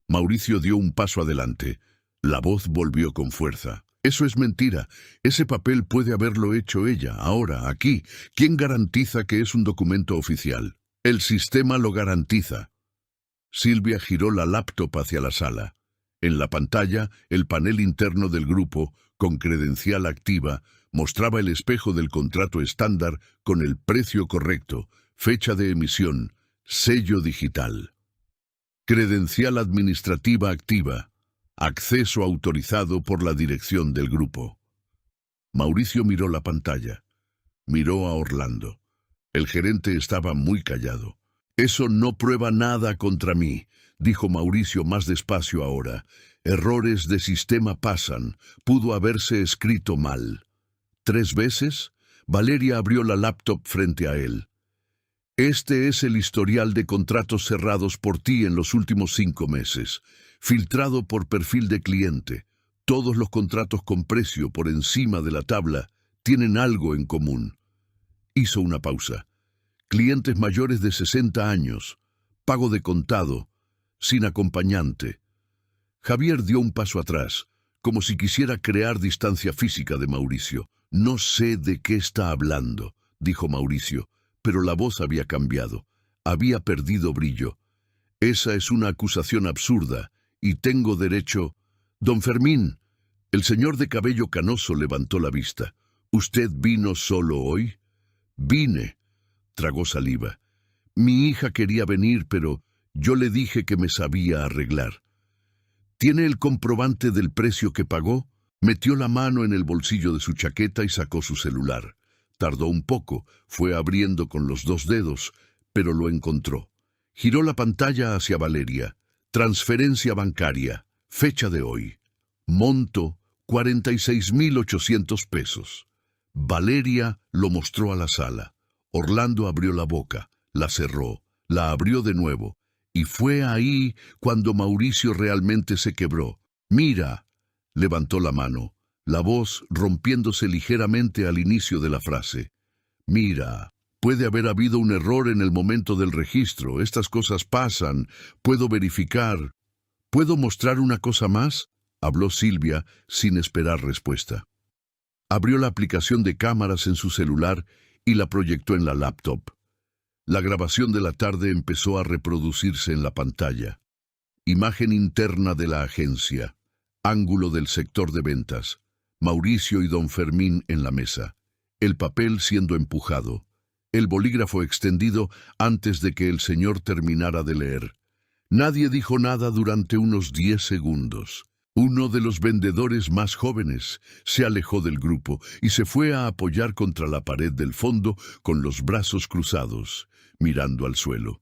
Speaker 1: Mauricio dio un paso adelante. La voz volvió con fuerza. «Eso es mentira. Ese papel puede haberlo hecho ella, ahora, aquí. ¿Quién garantiza que es un documento oficial? El sistema lo garantiza». Silvia giró la laptop hacia la sala. En la pantalla, el panel interno del grupo, con credencial activa, mostraba el espejo del contrato estándar con el precio correcto, fecha de emisión, sello digital. Credencial administrativa activa. Acceso autorizado por la dirección del grupo. Mauricio miró la pantalla. Miró a Orlando. El gerente estaba muy callado. «Eso no prueba nada contra mí», dijo Mauricio más despacio ahora. «Errores de sistema pasan. Pudo haberse escrito mal». 3 veces, Valeria abrió la laptop frente a él. «Este es el historial de contratos cerrados por ti en los últimos 5 meses, filtrado por perfil de cliente. Todos los contratos con precio por encima de la tabla tienen algo en común». Hizo una pausa. Clientes mayores de 60 años, pago de contado, sin acompañante. Javier dio un paso atrás, como si quisiera crear distancia física de Mauricio. «No sé de qué está hablando», dijo Mauricio, pero la voz había cambiado. Había perdido brillo. «Esa es una acusación absurda, y tengo derecho...» «Don Fermín», el señor de cabello canoso levantó la vista. «¿Usted vino solo hoy?» «Vine», tragó saliva. «Mi hija quería venir, pero yo le dije que me sabía arreglar». «¿Tiene el comprobante del precio que pagó?» Metió la mano en el bolsillo de su chaqueta y sacó su celular. Tardó un poco, fue abriendo con los 2 dedos, pero lo encontró. Giró la pantalla hacia Valeria. «Transferencia bancaria, fecha de hoy. Monto, 46.800 pesos». Valeria lo mostró a la sala. Orlando abrió la boca, la cerró, la abrió de nuevo, y fue ahí cuando Mauricio realmente se quebró. «Mira», levantó la mano, la voz rompiéndose ligeramente al inicio de la frase. «Mira, puede haber habido un error en el momento del registro, estas cosas pasan, puedo verificar». «¿Puedo mostrar una cosa más?», habló Silvia sin esperar respuesta. Abrió la aplicación de cámaras en su celular y la proyectó en la laptop. La grabación de la tarde empezó a reproducirse en la pantalla. Imagen interna de la agencia. Ángulo del sector de ventas. Mauricio y don Fermín en la mesa. El papel siendo empujado. El bolígrafo extendido antes de que el señor terminara de leer. Nadie dijo nada durante unos 10 segundos. Uno de los vendedores más jóvenes se alejó del grupo y se fue a apoyar contra la pared del fondo con los brazos cruzados, mirando al suelo.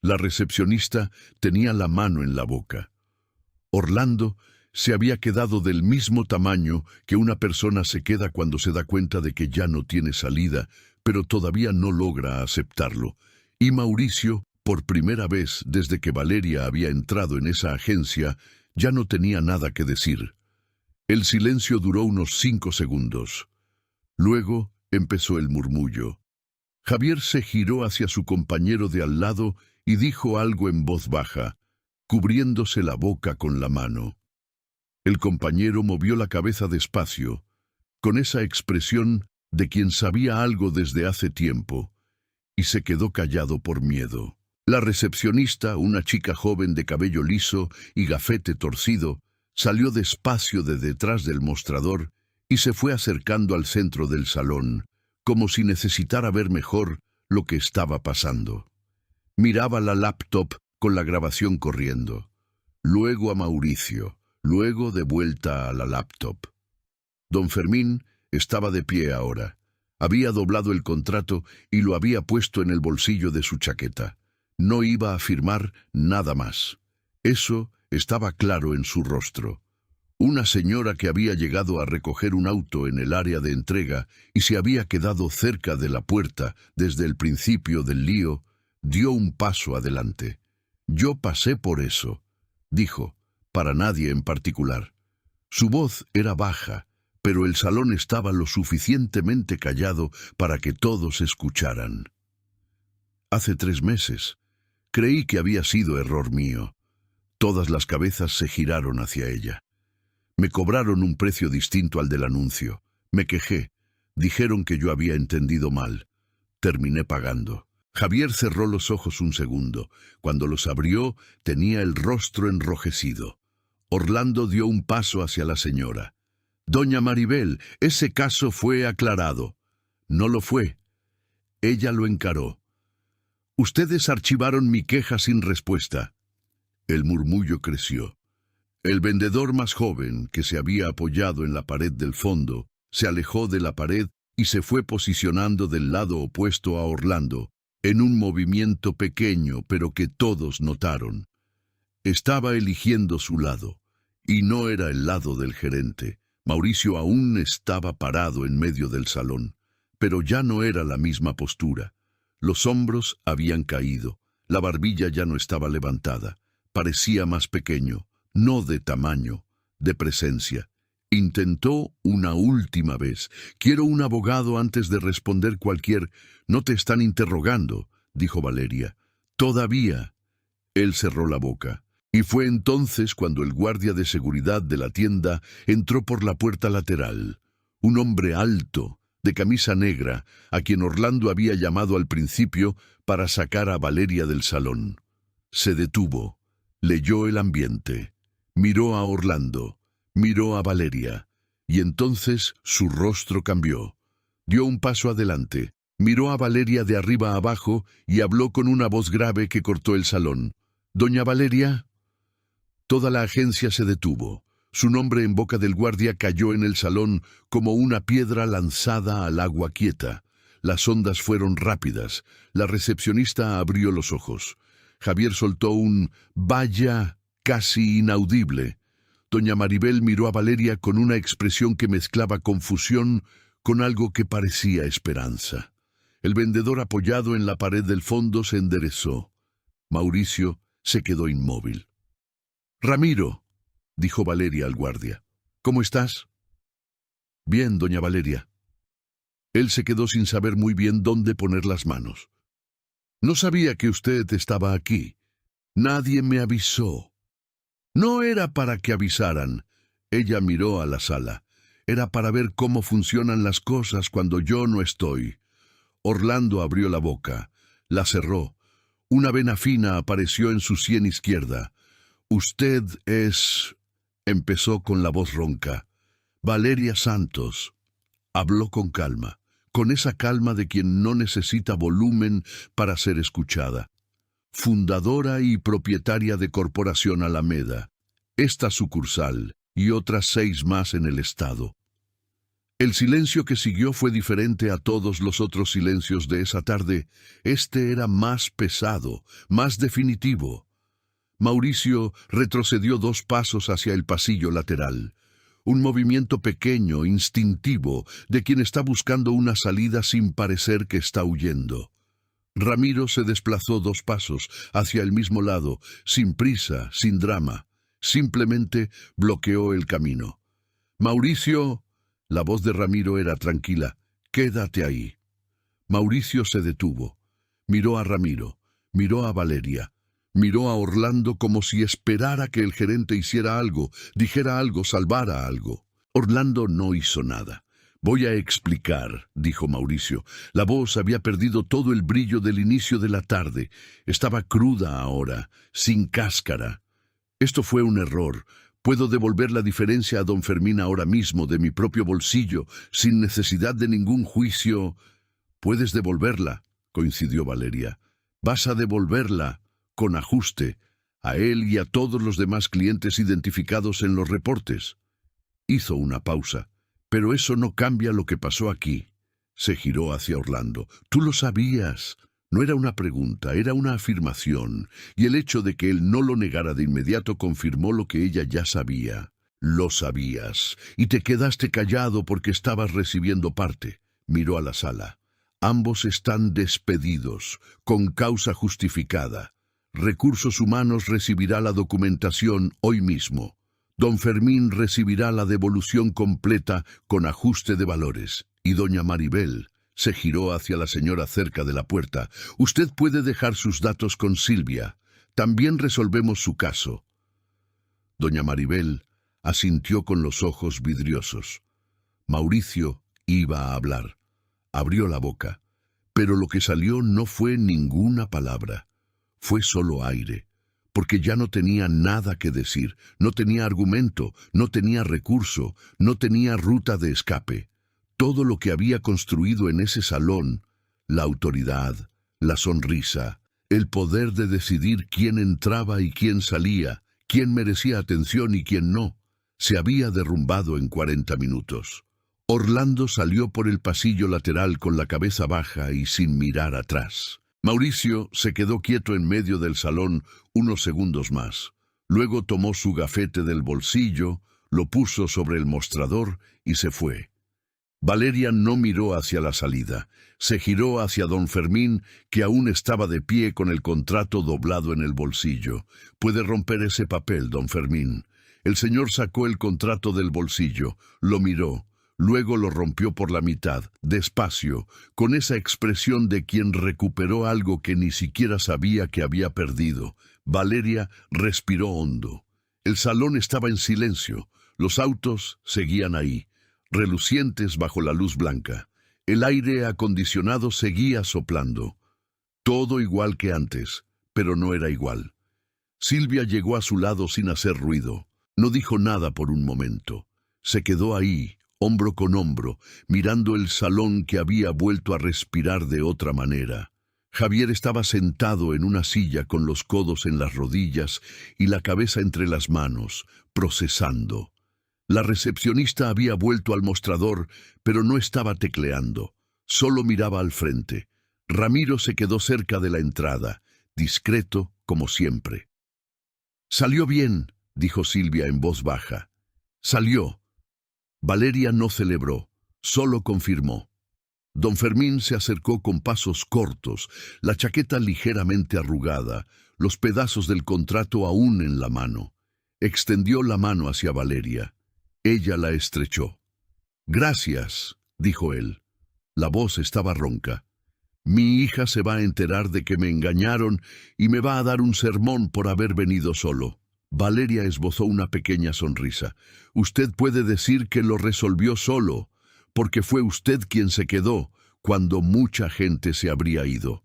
Speaker 1: La recepcionista tenía la mano en la boca. Orlando se había quedado del mismo tamaño que una persona se queda cuando se da cuenta de que ya no tiene salida, pero todavía no logra aceptarlo. Y Mauricio, por primera vez desde que Valeria había entrado en esa agencia, ya no tenía nada que decir. El silencio duró unos 5 segundos. Luego empezó el murmullo. Javier se giró hacia su compañero de al lado y dijo algo en voz baja, cubriéndose la boca con la mano. El compañero movió la cabeza despacio, con esa expresión de quien sabía algo desde hace tiempo, y se quedó callado por miedo. La recepcionista, una chica joven de cabello liso y gafete torcido, salió despacio de detrás del mostrador y se fue acercando al centro del salón, como si necesitara ver mejor lo que estaba pasando. Miraba la laptop con la grabación corriendo, luego a Mauricio, luego de vuelta a la laptop. Don Fermín estaba de pie ahora. Había doblado el contrato y lo había puesto en el bolsillo de su chaqueta. No iba a firmar nada más. Eso estaba claro en su rostro. Una señora que había llegado a recoger un auto en el área de entrega y se había quedado cerca de la puerta desde el principio del lío, dio un paso adelante. «Yo pasé por eso», dijo, para nadie en particular. Su voz era baja, pero el salón estaba lo suficientemente callado para que todos escucharan. «Hace 3 meses. Creí que había sido error mío». Todas las cabezas se giraron hacia ella. «Me cobraron un precio distinto al del anuncio. Me quejé. Dijeron que yo había entendido mal. Terminé pagando». Javier cerró los ojos un segundo. Cuando los abrió, tenía el rostro enrojecido. Orlando dio un paso hacia la señora. «Doña Maribel, ese caso fue aclarado». «No lo fue». Ella lo encaró. «Ustedes archivaron mi queja sin respuesta». El murmullo creció. El vendedor más joven, que se había apoyado en la pared del fondo, Se alejó de la pared y se fue posicionando del lado opuesto a Orlando, en un movimiento pequeño pero que todos notaron. Estaba eligiendo su lado, y no era el lado del gerente. Mauricio aún estaba parado en medio del salón, pero ya no era la misma postura. Los hombros habían caído, la barbilla ya no estaba levantada, parecía más pequeño, no de tamaño, de presencia. Intentó una última vez. «Quiero un abogado antes de responder cualquier...» «No te están interrogando», dijo Valeria. «Todavía». Él cerró la boca. Y fue entonces cuando el guardia de seguridad de la tienda entró por la puerta lateral. Un hombre alto, de camisa negra, a quien Orlando había llamado al principio para sacar a Valeria del salón. Se detuvo, leyó el ambiente, miró a Orlando, miró a Valeria, y entonces su rostro cambió. Dio un paso adelante, miró a Valeria de arriba a abajo y habló con una voz grave que cortó el salón. «¿Doña Valeria?» Toda la agencia se detuvo. Su nombre en boca del guardia cayó en el salón como una piedra lanzada al agua quieta. Las ondas fueron rápidas. La recepcionista abrió los ojos. Javier soltó un «vaya» casi inaudible. Doña Maribel miró a Valeria con una expresión que mezclaba confusión con algo que parecía esperanza. El vendedor apoyado en la pared del fondo se enderezó. Mauricio se quedó inmóvil. «Ramiro», dijo Valeria al guardia. «¿Cómo estás?» «Bien, doña Valeria». Él se quedó sin saber muy bien dónde poner las manos. «No sabía que usted estaba aquí. Nadie me avisó». «No era para que avisaran». Ella miró a la sala. «Era para ver cómo funcionan las cosas cuando yo no estoy». Orlando abrió la boca. La cerró. Una vena fina apareció en su sien izquierda. «Usted es...» empezó con la voz ronca. «Valeria Santos». Habló con calma, con esa calma de quien no necesita volumen para ser escuchada. «Fundadora y propietaria de Corporación Alameda. Esta sucursal y otras 6 más en el estado». El silencio que siguió fue diferente a todos los otros silencios de esa tarde. Este era más pesado, más definitivo. Mauricio retrocedió 2 pasos hacia el pasillo lateral. Un movimiento pequeño, instintivo, de quien está buscando una salida sin parecer que está huyendo. Ramiro se desplazó 2 pasos hacia el mismo lado, sin prisa, sin drama. Simplemente bloqueó el camino. «Mauricio», la voz de Ramiro era tranquila, «quédate ahí». Mauricio se detuvo. Miró a Ramiro, miró a Valeria. Miró a Orlando como si esperara que el gerente hiciera algo, dijera algo, salvara algo. Orlando no hizo nada. «Voy a explicar», dijo Mauricio. La voz había perdido todo el brillo del inicio de la tarde. Estaba cruda ahora, sin cáscara. «Esto fue un error. Puedo devolver la diferencia a don Fermín ahora mismo de mi propio bolsillo, sin necesidad de ningún juicio». «Puedes devolverla», coincidió Valeria. «Vas a devolverla, con ajuste, a él y a todos los demás clientes identificados en los reportes». Hizo una pausa. «Pero eso no cambia lo que pasó aquí». Se giró hacia Orlando. «Tú lo sabías». No era una pregunta, era una afirmación, y el hecho de que él no lo negara de inmediato confirmó lo que ella ya sabía. «Lo sabías, y te quedaste callado porque estabas recibiendo parte». Miró a la sala. «Ambos están despedidos, con causa justificada. Recursos Humanos recibirá la documentación hoy mismo. Don Fermín recibirá la devolución completa con ajuste de valores. Y doña Maribel», se giró hacia la señora cerca de la puerta, «usted puede dejar sus datos con Silvia. También resolvemos su caso». Doña Maribel asintió con los ojos vidriosos. Mauricio iba a hablar. Abrió la boca, pero lo que salió no fue ninguna palabra. Fue solo aire, porque ya no tenía nada que decir, no tenía argumento, no tenía recurso, no tenía ruta de escape. Todo lo que había construido en ese salón, la autoridad, la sonrisa, el poder de decidir quién entraba y quién salía, quién merecía atención y quién no, se había derrumbado en 40 minutos. Orlando salió por el pasillo lateral con la cabeza baja y sin mirar atrás. Mauricio se quedó quieto en medio del salón unos segundos más. Luego tomó su gafete del bolsillo, lo puso sobre el mostrador y se fue. Valeria no miró hacia la salida. Se giró hacia don Fermín, que aún estaba de pie con el contrato doblado en el bolsillo. «Puede romper ese papel, don Fermín». El señor sacó el contrato del bolsillo, lo miró. Luego lo rompió por la mitad, despacio, con esa expresión de quien recuperó algo que ni siquiera sabía que había perdido. Valeria respiró hondo. El salón estaba en silencio. Los autos seguían ahí, relucientes bajo la luz blanca. El aire acondicionado seguía soplando. Todo igual que antes, pero no era igual. Silvia llegó a su lado sin hacer ruido. No dijo nada por un momento. Se quedó ahí, hombro con hombro, mirando el salón que había vuelto a respirar de otra manera. Javier estaba sentado en una silla con los codos en las rodillas y la cabeza entre las manos, procesando. La recepcionista había vuelto al mostrador, pero no estaba tecleando. Solo miraba al frente. Ramiro se quedó cerca de la entrada, discreto como siempre. «Salió bien», dijo Silvia en voz baja. «Salió». Valeria no celebró, solo confirmó. Don Fermín se acercó con pasos cortos, la chaqueta ligeramente arrugada, los pedazos del contrato aún en la mano. Extendió la mano hacia Valeria. Ella la estrechó. «Gracias», dijo él. La voz estaba ronca. «Mi hija se va a enterar de que me engañaron y me va a dar un sermón por haber venido solo». Valeria esbozó una pequeña sonrisa. «Usted puede decir que lo resolvió solo, porque fue usted quien se quedó cuando mucha gente se habría ido».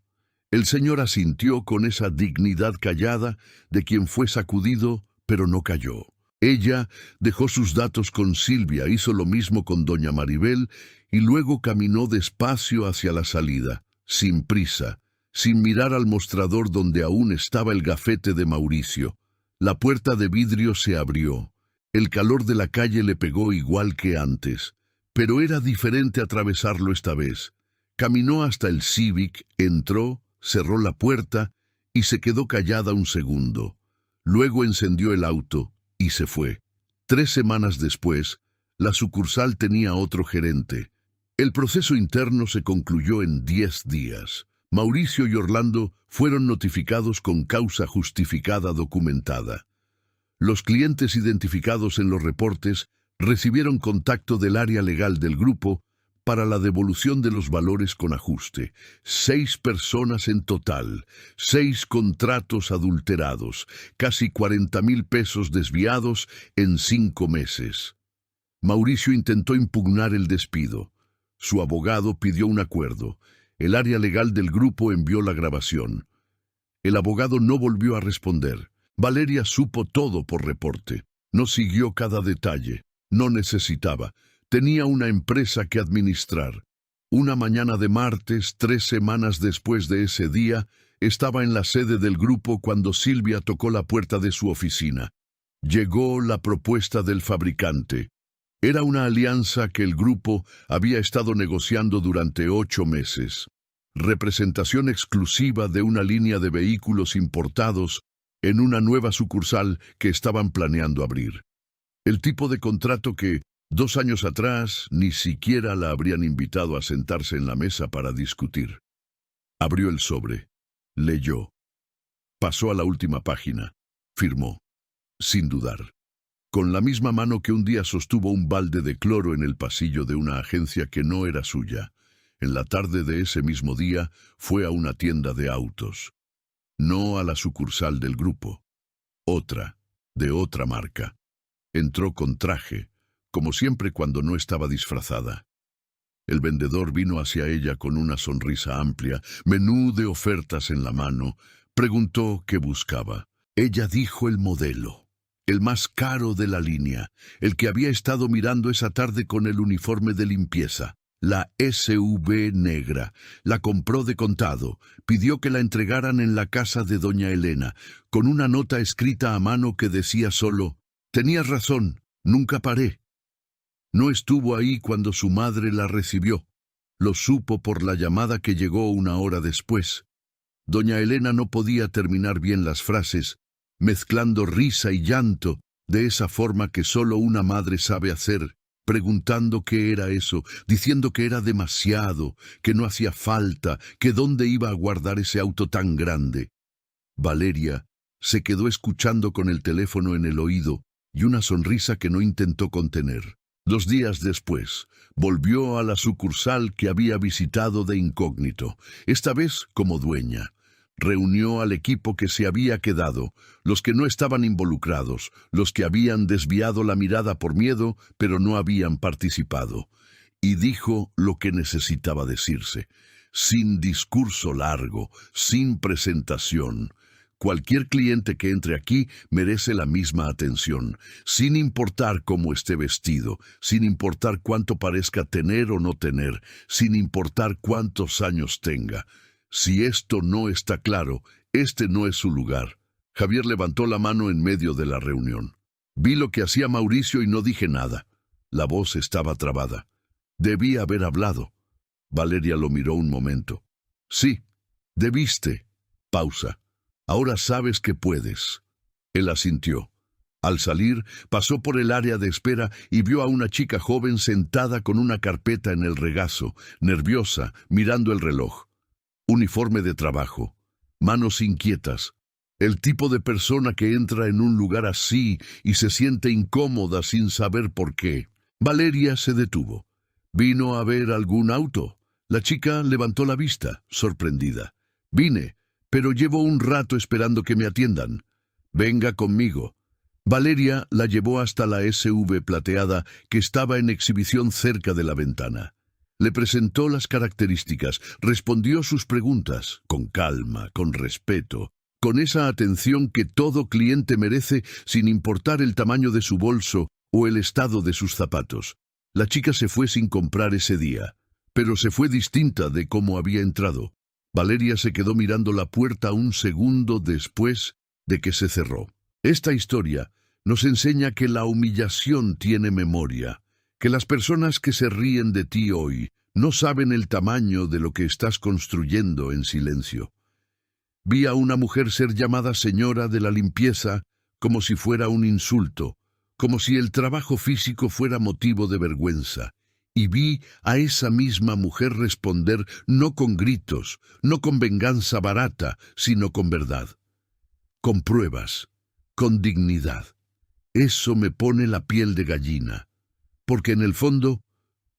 Speaker 1: El señor asintió con esa dignidad callada de quien fue sacudido, pero no cayó. Ella dejó sus datos con Silvia, hizo lo mismo con doña Maribel y luego caminó despacio hacia la salida, sin prisa, sin mirar al mostrador donde aún estaba el gafete de Mauricio. La puerta de vidrio se abrió. El calor de la calle le pegó igual que antes, pero era diferente atravesarlo esta vez. Caminó hasta el Civic, entró, cerró la puerta y se quedó callada un segundo. Luego encendió el auto y se fue. 3 semanas después, la sucursal tenía otro gerente. El proceso interno se concluyó en 10 días. Mauricio y Orlando fueron notificados con causa justificada documentada. Los clientes identificados en los reportes recibieron contacto del área legal del grupo para la devolución de los valores con ajuste. 6 personas en total, 6 contratos adulterados, casi 40,000 pesos desviados en 5 meses. Mauricio intentó impugnar el despido. Su abogado pidió un acuerdo. El área legal del grupo envió la grabación. El abogado no volvió a responder. Valeria supo todo por reporte. No siguió cada detalle. No necesitaba. Tenía una empresa que administrar. Una mañana de martes, 3 semanas después de ese día, estaba en la sede del grupo cuando Silvia tocó la puerta de su oficina. Llegó la propuesta del fabricante. Era una alianza que el grupo había estado negociando durante 8 meses. Representación exclusiva de una línea de vehículos importados en una nueva sucursal que estaban planeando abrir. El tipo de contrato que, 2 años atrás, ni siquiera la habrían invitado a sentarse en la mesa para discutir. Abrió el sobre, leyó, pasó a la última página, firmó, sin dudar. Con la misma mano que un día sostuvo un balde de cloro en el pasillo de una agencia que no era suya. En la tarde de ese mismo día fue a una tienda de autos. No a la sucursal del grupo. Otra, de otra marca. Entró con traje, como siempre cuando no estaba disfrazada. El vendedor vino hacia ella con una sonrisa amplia, menú de ofertas en la mano. Preguntó qué buscaba. Ella dijo el modelo. El más caro de la línea, el que había estado mirando esa tarde con el uniforme de limpieza, la SUV negra. La compró de contado, pidió que la entregaran en la casa de doña Elena, con una nota escrita a mano que decía solo: «Tenías razón, nunca paré». No estuvo ahí cuando su madre la recibió. Lo supo por la llamada que llegó una hora después. Doña Elena no podía terminar bien las frases, mezclando risa y llanto, de esa forma que solo una madre sabe hacer, preguntando qué era eso, diciendo que era demasiado, que no hacía falta, que dónde iba a guardar ese auto tan grande. Valeria se quedó escuchando con el teléfono en el oído y una sonrisa que no intentó contener. 2 días después, volvió a la sucursal que había visitado de incógnito, esta vez como dueña. Reunió al equipo que se había quedado, los que no estaban involucrados, los que habían desviado la mirada por miedo, pero no habían participado. Y dijo lo que necesitaba decirse, sin discurso largo, sin presentación. Cualquier cliente que entre aquí merece la misma atención, sin importar cómo esté vestido, sin importar cuánto parezca tener o no tener, sin importar cuántos años tenga. Si esto no está claro, este no es su lugar. Javier levantó la mano en medio de la reunión. Vi lo que hacía Mauricio y no dije nada. La voz estaba trabada. Debí haber hablado. Valeria lo miró un momento. Sí, debiste. Pausa. Ahora sabes que puedes. Él asintió. Al salir, pasó por el área de espera y vio a una chica joven sentada con una carpeta en el regazo, nerviosa, mirando el reloj. Uniforme de trabajo, manos inquietas. El tipo de persona que entra en un lugar así y se siente incómoda sin saber por qué. Valeria se detuvo. ¿Vino a ver algún auto? La chica levantó la vista, sorprendida. Vine, pero llevo un rato esperando que me atiendan. Venga conmigo. Valeria la llevó hasta la SUV plateada que estaba en exhibición cerca de la ventana. Le presentó las características, respondió sus preguntas, con calma, con respeto, con esa atención que todo cliente merece sin importar el tamaño de su bolso o el estado de sus zapatos. La chica se fue sin comprar ese día, pero se fue distinta de cómo había entrado. Valeria se quedó mirando la puerta un segundo después de que se cerró. Esta historia nos enseña que la humillación tiene memoria, que las personas que se ríen de ti hoy no saben el tamaño de lo que estás construyendo en silencio. Vi a una mujer ser llamada señora de la limpieza como si fuera un insulto, como si el trabajo físico fuera motivo de vergüenza. Y vi a esa misma mujer responder no con gritos, no con venganza barata, sino con verdad, con pruebas, con dignidad. Eso me pone la piel de gallina, porque en el fondo,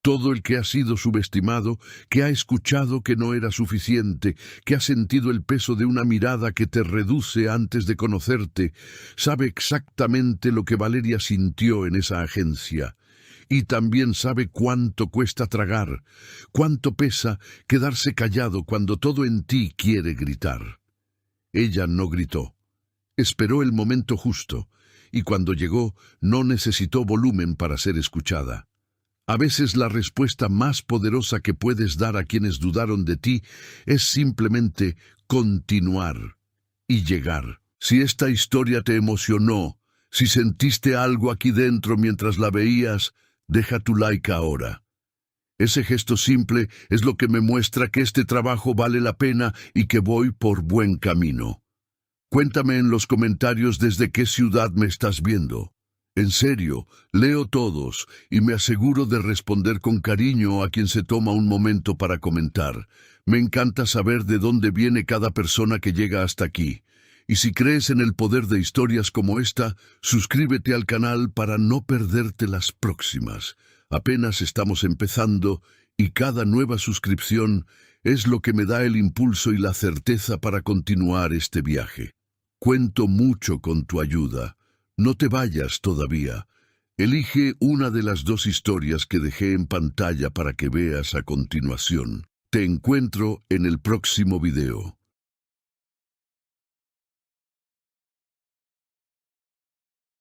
Speaker 1: todo el que ha sido subestimado, que ha escuchado que no era suficiente, que ha sentido el peso de una mirada que te reduce antes de conocerte, sabe exactamente lo que Valeria sintió en esa agencia. Y también sabe cuánto cuesta tragar, cuánto pesa quedarse callado cuando todo en ti quiere gritar. Ella no gritó. Esperó el momento justo, y cuando llegó no necesitó volumen para ser escuchada. A veces la respuesta más poderosa que puedes dar a quienes dudaron de ti es simplemente continuar y llegar. Si esta historia te emocionó, si sentiste algo aquí dentro mientras la veías, deja tu like ahora. Ese gesto simple es lo que me muestra que este trabajo vale la pena y que voy por buen camino. Cuéntame en los comentarios desde qué ciudad me estás viendo. En serio, leo todos y me aseguro de responder con cariño a quien se toma un momento para comentar. Me encanta saber de dónde viene cada persona que llega hasta aquí. Y si crees en el poder de historias como esta, suscríbete al canal para no perderte las próximas. Apenas estamos empezando y cada nueva suscripción es lo que me da el impulso y la certeza para continuar este viaje. Cuento mucho con tu ayuda. No te vayas todavía. Elige una de las 2 historias que dejé en pantalla para que veas a continuación. Te encuentro en el próximo video.